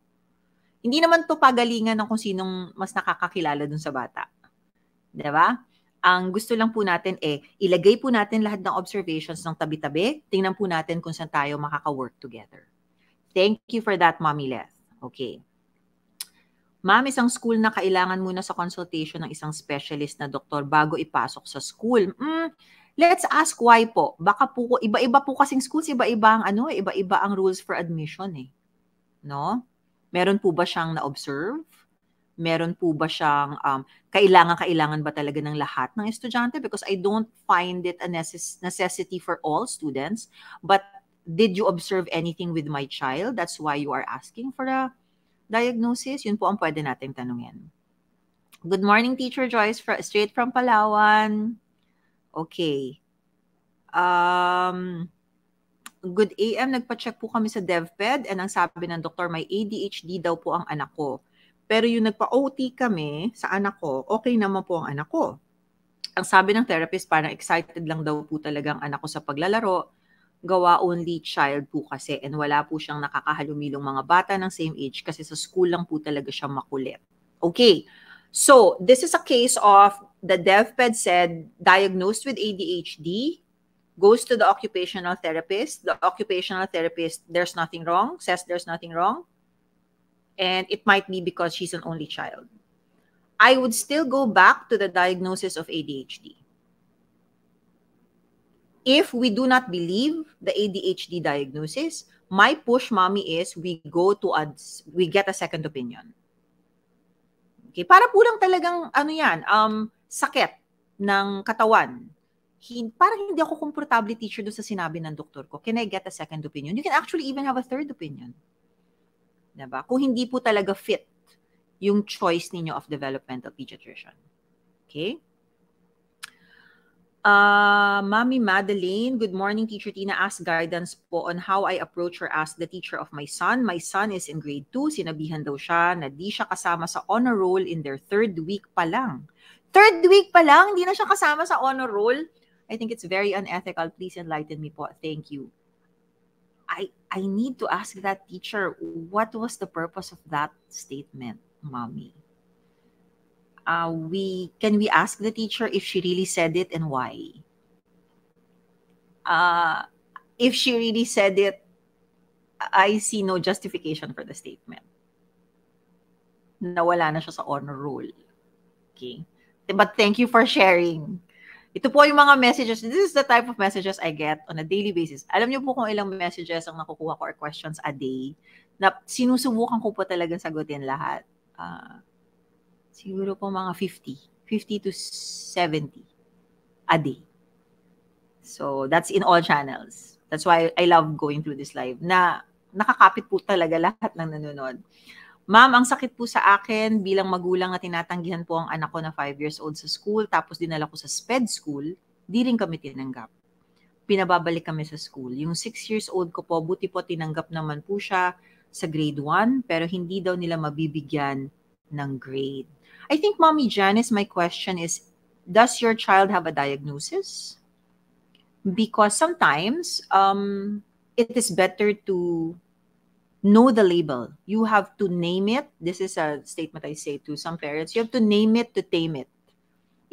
Hindi naman to pagalingan ng kung sinong mas nakakakilala dun sa bata. Diba? Ang gusto lang po natin ilagay po natin lahat ng observations ng tabi-tabi. Tingnan po natin kung saan tayo makaka-work together. Thank you for that, Mommy Leth. Okay. Ma'am, isang school na kailangan muna sa consultation ng isang specialist na doktor bago ipasok sa school. Let's ask why po. Baka po, iba-iba po kasing schools, iba-iba ang rules for admission eh. No? Meron po ba siyang na-observe? Meron po ba siyang kailangan ba talaga ng lahat ng estudyante? Because I don't find it a necessity for all students. But did you observe anything with my child? That's why you are asking for a diagnosis. Yun po ang pwede nating tanungin. Good morning, Teacher Joyce, straight from Palawan. Okay. Good AM, nagpa-check po kami sa DepEd and ang sabi ng doktor, may ADHD daw po ang anak ko. pero yung nagpa-OT kami sa anak ko, okay naman po ang anak ko. Ang sabi ng therapist, parang excited lang daw po talaga ang anak ko sa paglalaro. Gawa only child po kasi and wala po siyang nakakahalumilong mga bata ng same age kasi sa school lang po talaga siya makulit. Okay, so this is a case of the DevPed said diagnosed with ADHD, goes to the occupational therapist. The occupational therapist, there's nothing wrong, says there's nothing wrong. And it might be because she's an only child. I would still go back to the diagnosis of ADHD. If we do not believe the ADHD diagnosis, my push, mommy, is we get a second opinion. Okay, para po lang talagang sakit ng katawan. Parang hindi ako komportable teacher doon sa sinabi ng doktor ko. Can I get a second opinion? You can actually even have a third opinion. Diba? Kung hindi po talaga fit yung choice ninyo of developmental pediatrician. Okay? Mami Madeline, good morning, Teacher Tina. Ask guidance po on how I approach or ask the teacher of my son. My son is in grade 2. Sinabihan daw siya na di siya kasama sa honor roll in their 3rd week pa lang. 3rd week pa lang? Hindi na siya kasama sa honor roll? I think it's very unethical. Please enlighten me po. Thank you. I need to ask that teacher, what was the purpose of that statement, Mommy? Can we ask the teacher if she really said it and why? If she really said it, I see no justification for the statement. Nawala na siya sa honor roll. Okay? But thank you for sharing. Ito po yung mga messages. This is the type of messages I get on a daily basis. Alam niyo po kung ilang messages ang nakukuha ko or questions a day na sinusubukan ko po talaga sagutin lahat. Siguro po mga 50 to 70 a day. So that's in all channels. That's why I love going through this live na nakakapit po talaga lahat ng nanonood. Ma'am, ang sakit po sa akin bilang magulang na tinatanggihan po ang anak ko na 5 years old sa school, tapos dinala ko sa SPED school, di rin kami tinanggap. Pinababalik kami sa school. Yung 6 years old ko po, buti po tinanggap naman po siya sa grade 1, pero hindi daw nila mabibigyan ng grade. I think, Mommy Janice, my question is, does your child have a diagnosis? Because sometimes it is better to know the label. You have to name it. This is a statement I say to some parents. You have to name it to tame it.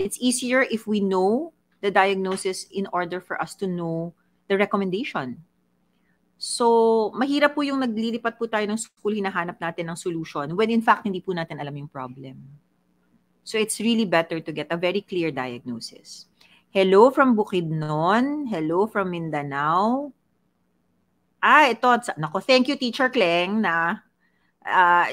It's easier if we know the diagnosis in order for us to know the recommendation. So, mahirap po yung naglilipat po tayo ng school, hinahanap natin ng solution when in fact hindi po natin alam yung problem. So, it's really better to get a very clear diagnosis. Hello from Bukidnon. Hello from Mindanao. Ito. Nako, thank you, Teacher Kleng, na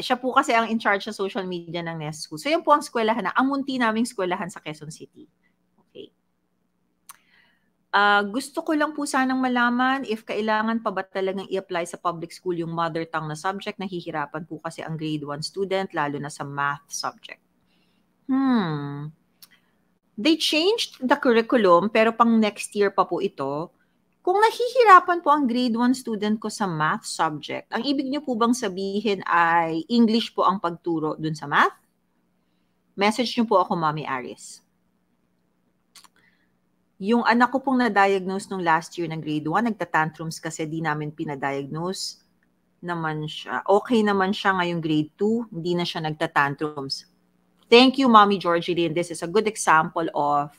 siya po kasi ang in charge sa social media ng Nest School. So, yan po ang eskwelahan ang munti naming eskwelahan sa Quezon City. Okay. Gusto ko lang po sanang malaman if kailangan pa ba talagang i-apply sa public school yung mother tongue na subject. Nahihirapan po kasi ang grade 1 student, lalo na sa math subject. They changed the curriculum, pero pang next year pa po ito. Kung nahihirapan po ang grade 1 student ko sa math subject, ang ibig niyo po bang sabihin ay English po ang pagturo dun sa math? Message niyo po ako, Mommy Aris. Yung anak ko pong na-diagnose nung last year ng grade 1, nagtatantrums kasi di namin pinadiagnose naman siya. Okay naman siya ngayong grade 2, hindi na siya nagtatantrums. Thank you, Mommy Georgie Lynn. This is a good example of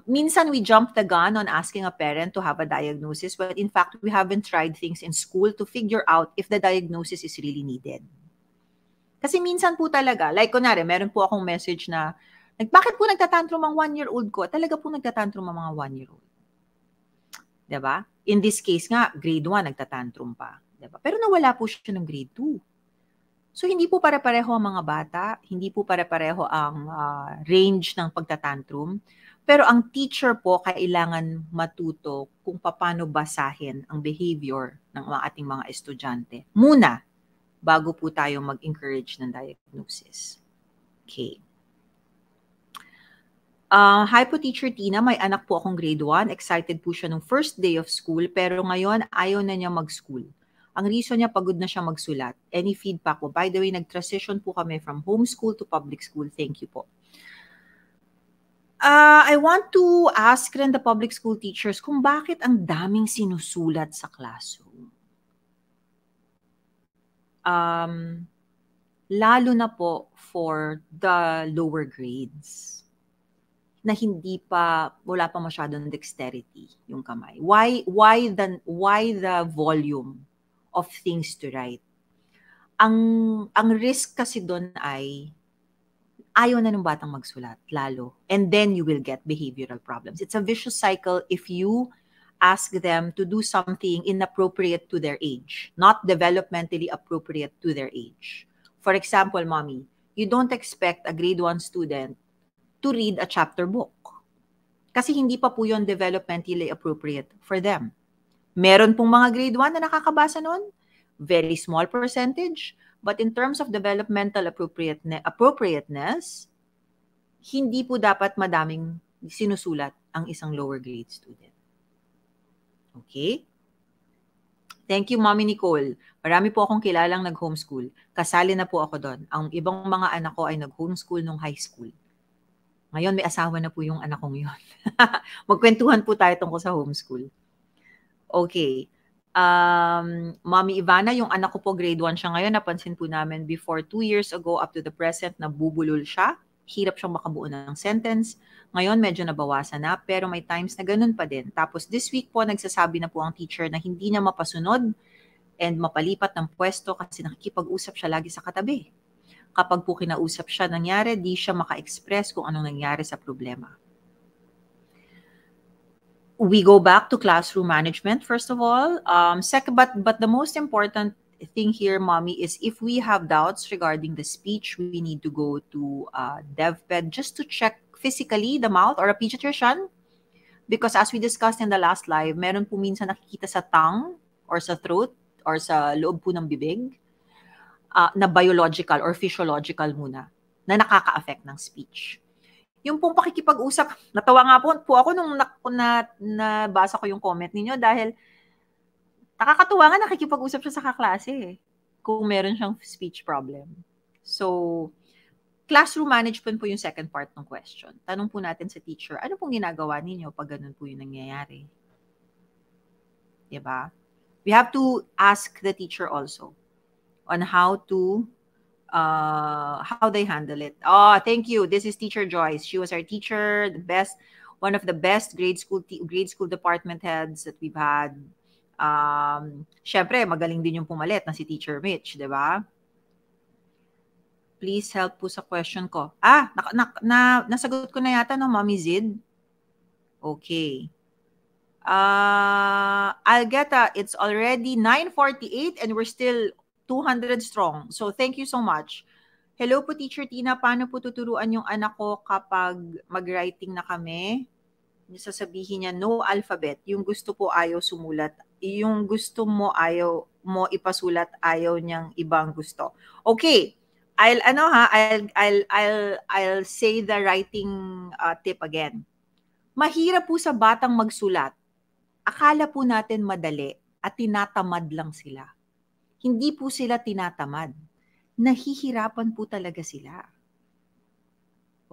minsan we jump the gun on asking a parent to have a diagnosis, but in fact, we haven't tried things in school to figure out if the diagnosis is really needed. Kasi minsan po talaga, like kunwari, meron po akong message na, bakit po nagtatantrum ang 1-year-old ko? Talaga po nagtatantrum ang mga 1-year-old. Diba? In this case nga, grade 1 nagtatantrum pa. Diba? Pero nawala po siya ng grade 2. So, hindi po pare-pareho ang mga bata, hindi po pare-pareho ang range ng pagtatantrum. Pero ang teacher po kailangan matuto kung paano basahin ang behavior ng ating mga estudyante. Muna, bago po tayo mag-encourage ng diagnosis. Okay. Hi po, Teacher Tina. May anak po akong grade 1. Excited po siya nung first day of school, pero ngayon ayaw na niya mag-school. Ang reason niya, pagod na siya magsulat. Any feedback po? By the way, nag-transition po kami from homeschool to public school. Thank you po. I want to ask rin the public school teachers kung bakit ang daming sinusulat sa classroom. Lalo na po for the lower grades na wala pa masyadong dexterity yung kamay. Why the volume of things to write? Ang risk kasi doon ay ayaw na ng batang magsulat, lalo. And then you will get behavioral problems. It's a vicious cycle if you ask them to do something inappropriate to their age, not developmentally appropriate to their age. For example, mommy, you don't expect a grade 1 student to read a chapter book. Kasi hindi pa po yun developmentally appropriate for them. Meron pong mga grade 1 na nakakabasa nun. Very small percentage. But in terms of developmental appropriateness, hindi po dapat madaming sinusulat ang isang lower grade student. Okay? Thank you, Mommy Nicole. Marami po akong kilalang nag-homeschool. Kasali na po ako doon. Ang ibang mga anak ko ay nag-homeschool nung high school. Ngayon, may asawa na po yung anak kong yun. Magkwentuhan po tayo tungkol sa homeschool. Okay. Mommy Ivana, yung anak ko po grade 1 siya ngayon. Napansin po namin before 2 years ago up to the present na bubulol siya. Hirap siyang makabuo ng sentence. Ngayon medyo nabawasan na pero may times na ganun pa din. Tapos this week po nagsasabi na po ang teacher na hindi niya mapasunod and mapalipat ng pwesto kasi nakikipag-usap siya lagi sa katabi. Kapag po kinausap siya nangyari, di siya maka-express kung anong nangyari sa problema. We go back to classroom management, first of all. Second, but the most important thing here, mommy, is if we have doubts regarding the speech, we need to go to DevPed just to check physically the mouth or a pediatrician. Because as we discussed in the last live, meron po minsan nakikita sa tongue or sa throat or sa loob po ng bibig na biological or physiological muna na nakaka-affect ng speech. Yung pong pakikipag-usap, natawa nga po ako nung nabasa ko yung comment ninyo dahil nakakatuwa nga nakikipag-usap siya sa kaklase kung meron siyang speech problem. So, classroom management po yung second part ng question. Tanong po natin sa teacher, ano pong ginagawa ninyo pag ganun po yung nangyayari? Diba? We have to ask the teacher also on how they handle it. Oh, thank you. This is Teacher Joyce. She was our teacher, one of the best grade school department heads that we've had. Syempre, magaling din yung pumalit na si Teacher Mitch, di ba? Please help po sa question ko. Nasagot ko na yata, no, Mommy Zid? Okay. I'll get it's already 9:48 and we're still 200 strong. So, thank you so much. Hello po, Teacher Tina. Paano po tuturuan yung anak ko kapag mag-writing na kami? Sasabihin niya, no alphabet. Yung gusto po ayaw sumulat. Yung gusto mo ayaw mo ipasulat, ayaw niyang ibang gusto. Okay. I'll say the writing tip again. Mahirap po sa batang magsulat. Akala po natin madali at tinatamad lang sila. Hindi po sila tinatamad. Nahihirapan po talaga sila.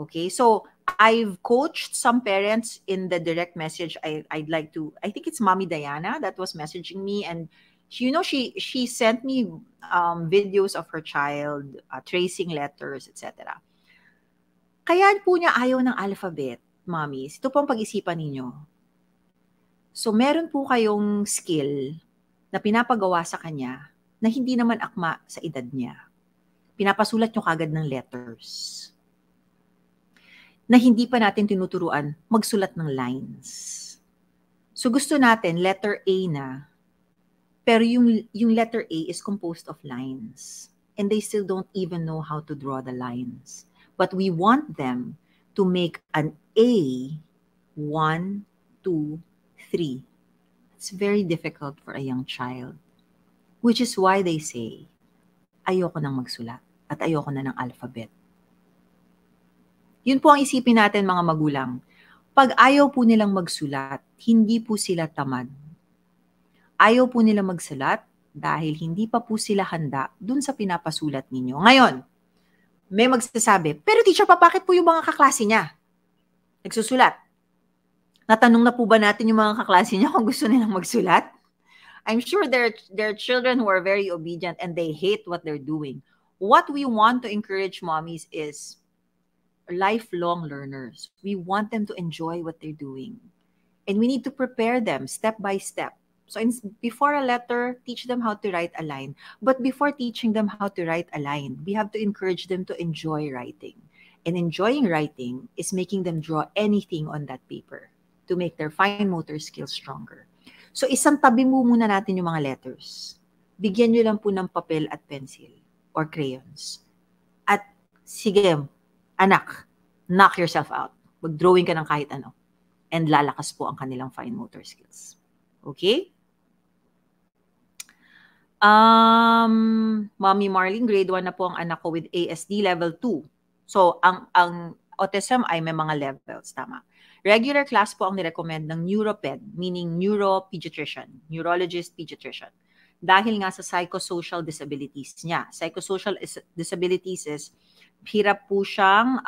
Okay, so I've coached some parents in the direct message. I think it's Mommy Diana that was messaging me, and she sent me videos of her child tracing letters, etc. Kaya po niya ayaw ng alphabet, mommies. Ito po ang pag-isipan ninyo. So meron po kayong skill na pinapagawa sa kanya na hindi naman akma sa edad niya. Pinapasulat nyo kagad ng letters. Na hindi pa natin tinuturuan magsulat ng lines. So gusto natin letter A na, pero yung letter A is composed of lines. And they still don't even know how to draw the lines. But we want them to make an A, 1, 2, 3. It's very difficult for a young child. Which is why they say, ayoko nang magsulat at ayoko na ng alphabet. Yun po ang isipin natin mga magulang. Pag ayaw po nilang magsulat, hindi po sila tamad. Ayaw po nilang magsulat, dahil hindi pa po sila handa dun sa pinapasulat ninyo. Ngayon, may magsasabi, pero teacher pa, bakit po yung mga kaklase niya nagsusulat? Natanong na po ba natin yung mga kaklase niya kung gusto nilang magsulat? I'm sure there are children who are very obedient and they hate what they're doing. What we want to encourage mommies is lifelong learners. We want them to enjoy what they're doing. And we need to prepare them step by step. So before a letter, teach them how to write a line. But before teaching them how to write a line, we have to encourage them to enjoy writing. And enjoying writing is making them draw anything on that paper to make their fine motor skills stronger. So isang tabi mo muna natin yung mga letters. Bigyan nyo lang po ng papel at pencil or crayons. At sige, anak, knock yourself out. Mag-drawing ka ng kahit ano. And lalakas po ang kanilang fine motor skills. Okay? Mommy Marlene, grade 1 na po ang anak ko with ASD level 2. So, ang autism ay may mga levels, tama. Regular class po ang nirecommend ng neuroped, meaning neuropediatrician, neurologist, pediatrician. Dahil nga sa psychosocial disabilities niya. Psychosocial disabilities is hirap po siyang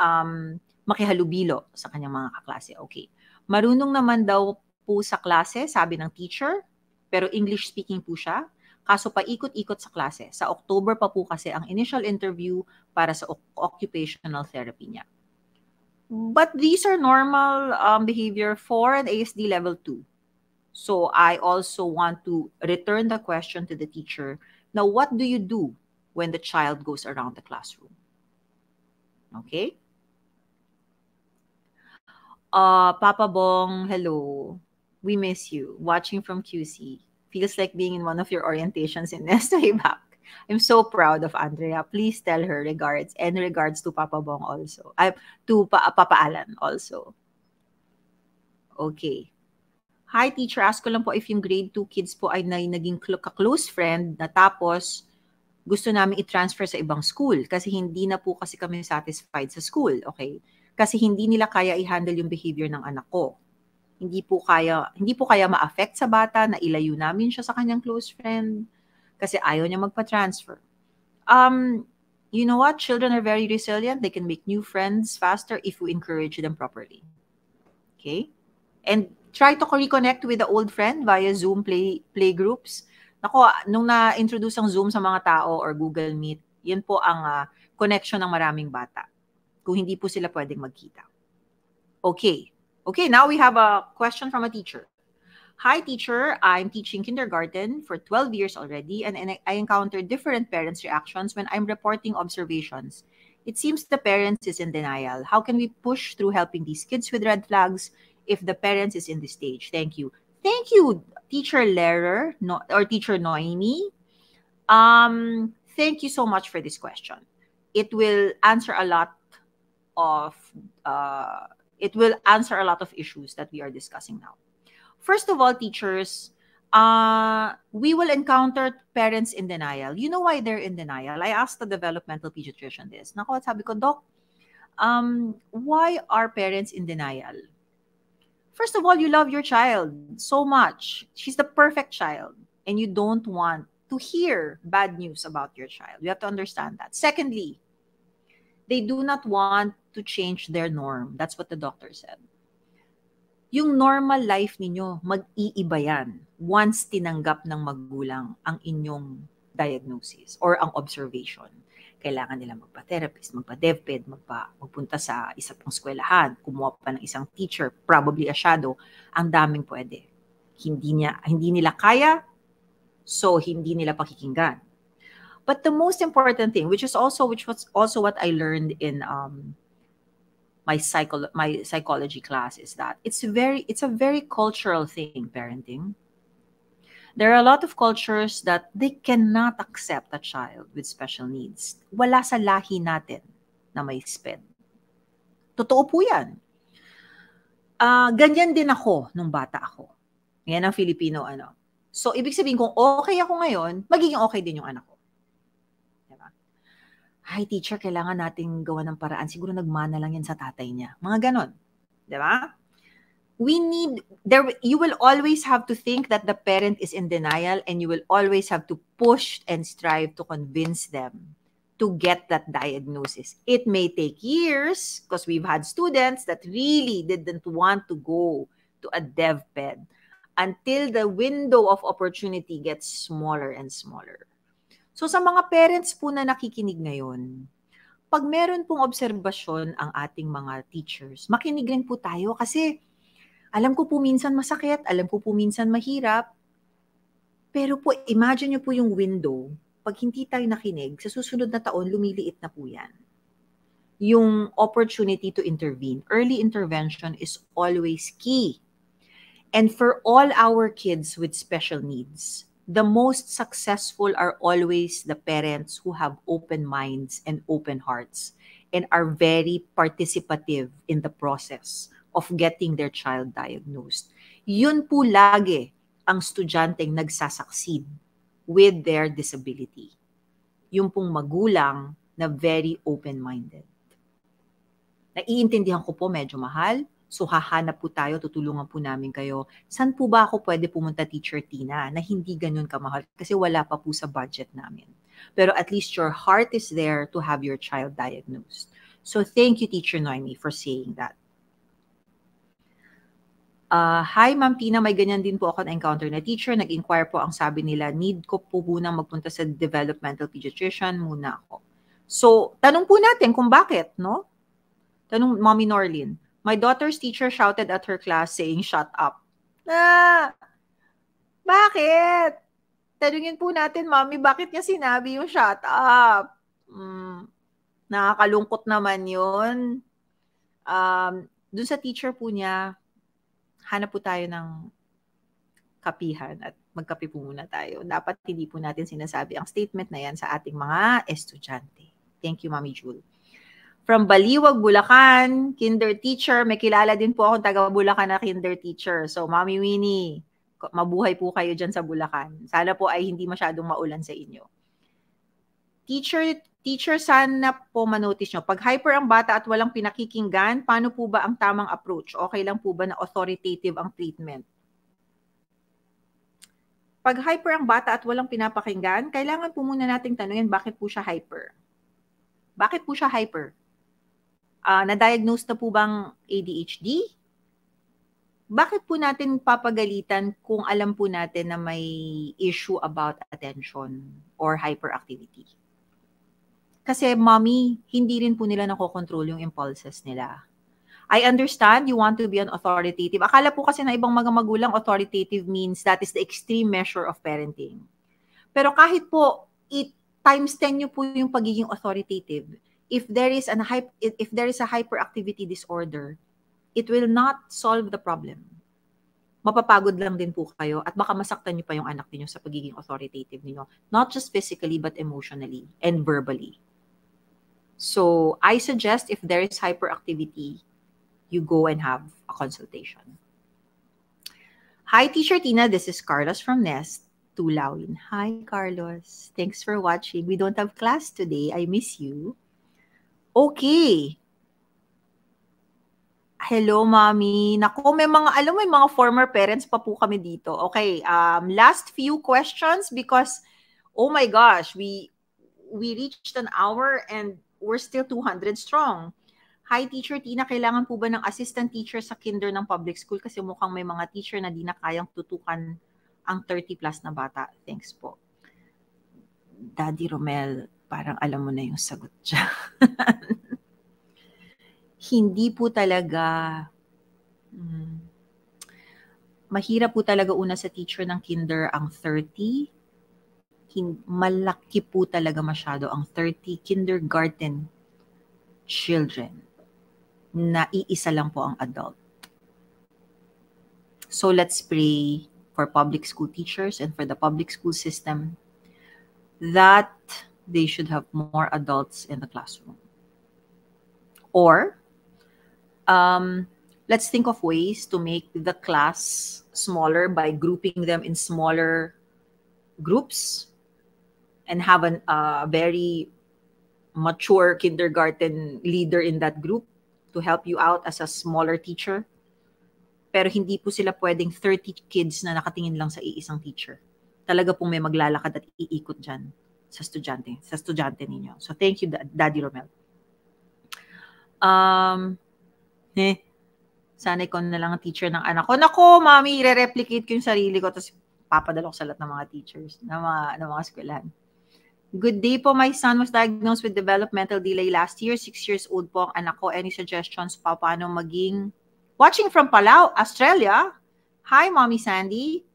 makihalubilo sa kanyang mga kaklase. Okay. Marunong naman daw po sa klase, sabi ng teacher, pero English speaking po siya. Kaso paikot-ikot sa klase. Sa October pa po kasi ang initial interview para sa occupational therapy niya. But these are normal behavior for an ASD level 2. So I also want to return the question to the teacher. Now, what do you do when the child goes around the classroom? Okay? Papa Bong, hello. We miss you. Watching from QC. Feels like being in one of your orientations in Nesta back. I'm so proud of Andrea. Please tell her regards and regards to Papa Bong also. To Papa Alan also. Okay. Hi, teacher. Ask ko lang po if yung grade 2 kids po ay naging close friend na tapos gusto namin i-transfer sa ibang school kasi hindi na po kasi kami satisfied sa school. Okay? Kasi hindi nila kaya i-handle yung behavior ng anak ko. Hindi po kaya ma-affect sa bata na ilayo namin siya sa kanyang close friend kasi ayaw niya magpa-transfer. You know what? Children are very resilient. They can make new friends faster if we encourage them properly. Okay? And try to reconnect with the old friend via Zoom play groups. Nako, nung na-introduce ang Zoom sa mga tao or Google Meet, yun po ang connection ng maraming bata. Kung hindi po sila pwedeng magkita. Okay. Okay, now we have a question from a teacher. Hi, teacher. I'm teaching kindergarten for 12 years already, and I encounter different parents' reactions when I'm reporting observations. It seems the parents is in denial. How can we push through helping these kids with red flags if the parents is in this stage? Thank you. Thank you, Teacher Lehrer or Teacher Noemi. Thank you so much for this question. It will answer a lot of issues that we are discussing now. First of all, teachers, we will encounter parents in denial. You know why they're in denial? I asked the developmental pediatrician this. Nako, sabi ko, Doc, why are parents in denial? First of all, you love your child so much. She's the perfect child. And you don't want to hear bad news about your child. You have to understand that. Secondly, they do not want to change their norm. That's what the doctor said. Yung normal life ninyo, mag-iiba yan once tinanggap ng magulang ang inyong diagnosis or ang observation. Kailangan nila magpa-therapist, magpa-DevPed, magpunta sa isa pang eskwelahan, kumuha pa ng isang teacher, probably a shadow. Ang daming pwede. Hindi nila kaya, so hindi nila pakikinggan. But the most important thing, which was also what I learned in my psychology class, is that it's a very cultural thing, parenting. There are a lot of cultures that they cannot accept a child with special needs. Wala sa lahi natin na may SPED. Totoo po yan. Ganyan din ako nung bata ako. Yan ang Filipino ano. So, ibig sabihin kung okay ako ngayon, magiging okay din yung anak ko. Diba? Hi, teacher, kailangan nating gawa ng paraan. Siguro nagmana lang yan sa tatay niya. Mga ganon. Diba? you will always have to think that the parent is in denial, and you will always have to push and strive to convince them to get that diagnosis. It may take years because we've had students that really didn't want to go to a DevPed until the window of opportunity gets smaller and smaller. So sa mga parents po na nakikinig ngayon, pag meron pong obserbasyon ang ating mga teachers, makinig rin po tayo kasi alam ko po minsan masakit, alam ko po minsan mahirap, pero po imagine nyo po yung window. Pag hindi tayo nakinig, sa susunod na taon, lumiliit na po yan. Yung opportunity to intervene. Early intervention is always key. And for all our kids with special needs, the most successful are always the parents who have open minds and open hearts and are very participative in the process of getting their child diagnosed. Yun po lagi ang estudyanteng nagsasucceed with their disability. Yung pong magulang na very open-minded. Naiintindihan ko po medyo mahal, so hahanap po tayo, tutulungan po namin kayo. Saan po ba ako pwede pumunta, Teacher Tina, na hindi ganun kamahal? Kasi wala pa po sa budget namin. Pero at least your heart is there to have your child diagnosed. So thank you, Teacher Noemi, for saying that. Hi, Ma'am Tina, may ganyan din po ako na-encounter na teacher. Nag-inquire po ang sabi nila, need ko po munang magpunta sa developmental pediatrician muna ako. So, tanong po natin kung bakit, no? Tanong Mommy Norlin. My daughter's teacher shouted at her class saying, shut up. Bakit? Tanungin po natin, Mommy, bakit niya sinabi yung shut up? Nakakalungkot naman yun. Dun sa teacher po niya, hanap po tayo ng kapihan at magkape po muna tayo. Dapat hindi po natin sinasabi ang statement na yan sa ating mga estudyante. Thank you, Mami Jul. From Baliwag, Bulacan, kinder teacher. May kilala din po akong taga Bulacan na kinder teacher. So, Mami Winnie, mabuhay po kayo dyan sa Bulacan. Sana po ay hindi masyadong maulan sa inyo. Teacher, sana po manotice nyo. Pag hyper ang bata at walang pinakikinggan, paano po ba ang tamang approach? Okay lang po ba na authoritative ang treatment? Pag hyper ang bata at walang pinapakinggan, kailangan po muna nating tanungin bakit po siya hyper. Bakit po siya hyper? Na-diagnose na po bang ADHD? Bakit po natin papagalitan kung alam po natin na may issue about attention or hyperactivity? Kasi, Mommy, hindi rin po nila nakokontrol yung impulses nila. I understand you want to be an authoritative. Akala po kasi na ibang mga magulang, authoritative means that is the extreme measure of parenting. Pero kahit po, times 10 nyo po yung pagiging authoritative. If there is a hyperactivity disorder, it will not solve the problem. Mapapagod lang din po kayo at baka masaktan nyo pa yung anak niyo sa pagiging authoritative niyo. Not just physically, but emotionally and verbally. So, I suggest if there is hyperactivity, you go and have a consultation. Hi, Teacher Tina. This is Carlos from Nest, Tulawin. Hi, Carlos. Thanks for watching. We don't have class today. I miss you. Okay. Hello, Mommy. Naku, may mga former parents pa po kami dito. Okay, last few questions because, oh my gosh, we reached an hour and we're still 200 strong. Hi, Teacher Tina, kailangan po ba ng assistant teacher sa kinder ng public school? Kasi mukhang may mga teacher na di na kayang tutukan ang 30 plus na bata. Thanks po. Daddy Romel, parang alam mo na yung sagot dyan. Hindi po talaga, mahirap po talaga una sa teacher ng kinder ang 30. Malaki po talaga masyado ang 30 kindergarten children na iisa lang po ang adult. So let's pray for public school teachers and for the public school system that they should have more adults in the classroom. Or, let's think of ways to make the class smaller by grouping them in smaller groups and have a very mature kindergarten leader in that group to help you out as a smaller teacher. pero hindi po sila pwedeng 30 kids na nakatingin lang sa iisang teacher. Talaga pong may maglalakad at iikot dyan sa estudyante ninyo. So thank you, Daddy Romel. Sana ikaw na lang ang teacher ng anak ko. Nako, mami, i-replicate ko yung sarili ko tapos papadala ko sa lahat ng mga teachers, ng mga eskwelahan. Good day po, my son was diagnosed with developmental delay last year. 6 years old po ang anak ko. Any suggestions pa paano maging... Watching from Palau, Australia. Hi, Mommy Sandy.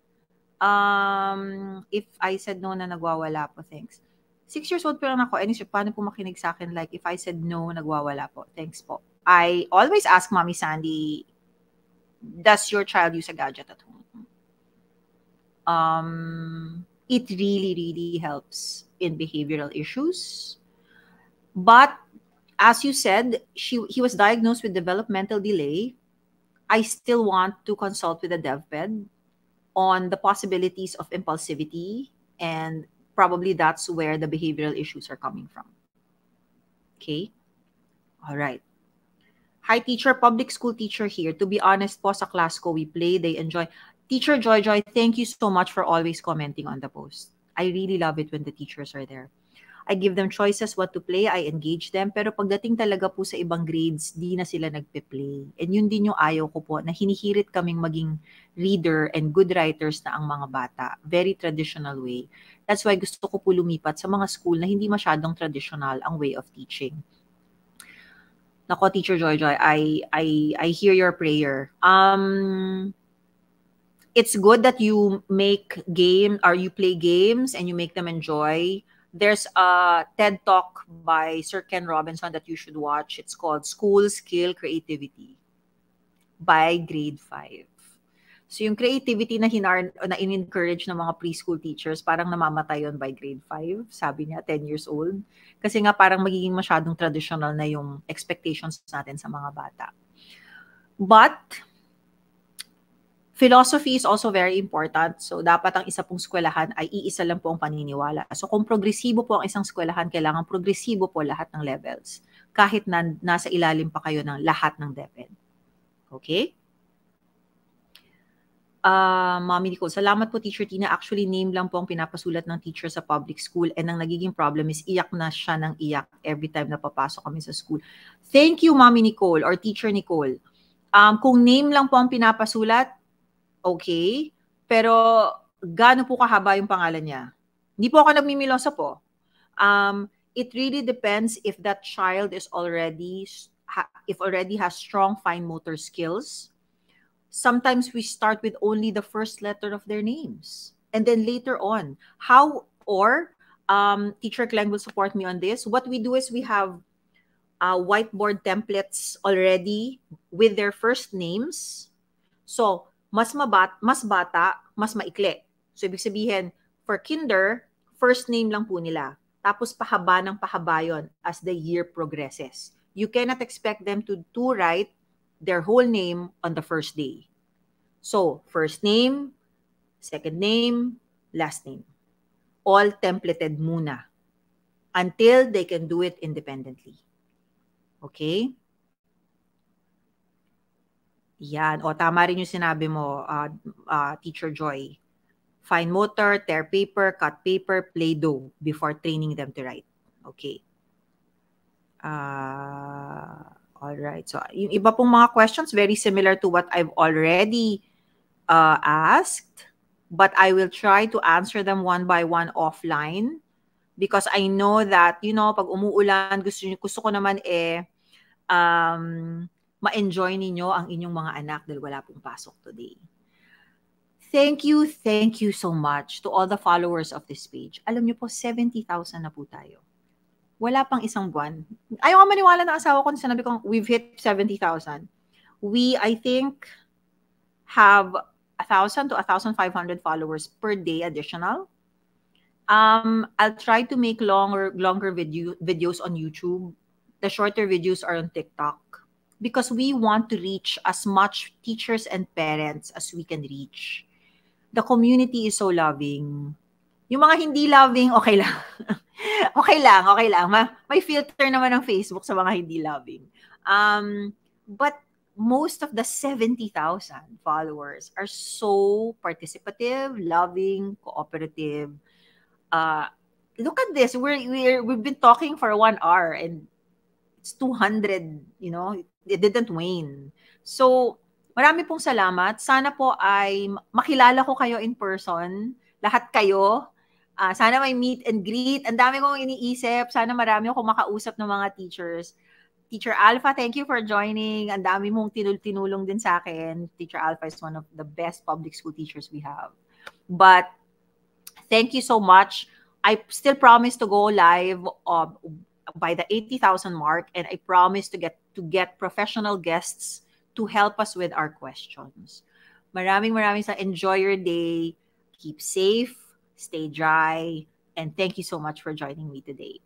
If I said no na nagwawala po, thanks. 6 years old po lang ako. Paano po makinig sa akin? Like, if I said no, nagwawala po. Thanks po. I always ask Mommy Sandy, does your child use a gadget at home? It really, really helps in behavioral issues. But as you said, he was diagnosed with developmental delay. I still want to consult with a DevPed on the possibilities of impulsivity, and probably that's where the behavioral issues are coming from. Okay? All right. Hi, teacher. Public school teacher here. To be honest po, sa class ko, we play, they enjoy. Teacher Joy, thank you so much for always commenting on the post. I really love it when the teachers are there. I give them choices what to play, I engage them, pero pagdating talaga po sa ibang grades, di na sila nagpe-play. And yun din yung ayaw ko po, na hinihirit kaming maging reader and good writers na ang mga bata. Very traditional way. That's why gusto ko po lumipat sa mga school na hindi masyadong traditional ang way of teaching. Nako, Teacher Joy, I hear your prayer. It's good that you make you play games and you make them enjoy. There's a TED Talk by Sir Ken Robinson that you should watch. It's called School Skill Creativity by Grade 5. So yung creativity na in-encourage ng mga preschool teachers, parang namamatay yun by Grade 5. Sabi niya, 10 years old. Kasi nga parang magiging masyadong traditional na yung expectations natin sa mga bata. But philosophy is also very important. So, dapat ang isa pong eskwelahan ay iisa lang po ang paniniwala. So, kung progresibo po ang isang eskwelahan, kailangan progresibo po lahat ng levels. Kahit nasa ilalim pa kayo ng lahat ng DepEd. Okay? Mommy Nicole, salamat po, Teacher Tina. Actually, name lang po ang pinapasulat ng teacher sa public school, and ang nagiging problem is iyak na siya ng iyak every time na papasok kami sa school. Thank you, Mommy Nicole or Teacher Nicole. Kung name lang po ang pinapasulat, okay, pero gaano po kahaba yung pangalan niya? Hindi po ako nagmimilosa po. It really depends if that child is already has strong fine motor skills. Sometimes we start with only the first letter of their names, and then later on, Teacher Glenn will support me on this. What we do is we have whiteboard templates already with their first names. So mas bata, mas maikli. So, ibig sabihin, for kinder, first name lang po nila. Tapos, pahaba ng pahaba yun as the year progresses. You cannot expect them to write their whole name on the first day. So, first name, second name, last name. All templated muna until they can do it independently. Okay? Yan. O, tama rin yung sinabi mo, Teacher Joy. Fine motor, tear paper, cut paper, Play-Doh before training them to write. Okay. Alright. So, yung iba pong mga questions, very similar to what I've already asked. But I will try to answer them one by one offline. Because I know that, pag umuulan, gusto ko naman ma-enjoy ninyo ang inyong mga anak dahil wala pong pasok today. Thank you so much to all the followers of this page. Alam niyo po, 70,000 na po tayo. Wala pang isang buwan. Ayaw nga maniwala ng asawa ko na sinabi kong we've hit 70,000. We, I think, have 1,000 to 1,500 followers per day additional. I'll try to make longer videos on YouTube. The shorter videos are on TikTok. Because we want to reach as much teachers and parents as we can reach. The community is so loving. Yung mga hindi loving, okay lang. okay lang. May filter naman ng Facebook sa mga hindi loving. But most of the 70,000 followers are so participative, loving, cooperative. Look at this. We've been talking for 1 hour and it's 200, it didn't wane. So, marami pong salamat. Sana po ay makilala ko kayo in person. Lahat kayo. Sana may meet and greet. Ang dami kong iniisip. Sana marami akong makausap ng mga teachers. Teacher Alpha, thank you for joining. Ang dami mong tinulong din sa akin. Teacher Alpha is one of the best public school teachers we have. But thank you so much. I still promise to go live by the 80,000 mark, and I promise to get professional guests to help us with our questions. Maraming sa enjoy your day. Keep safe, stay dry, and thank you so much for joining me today.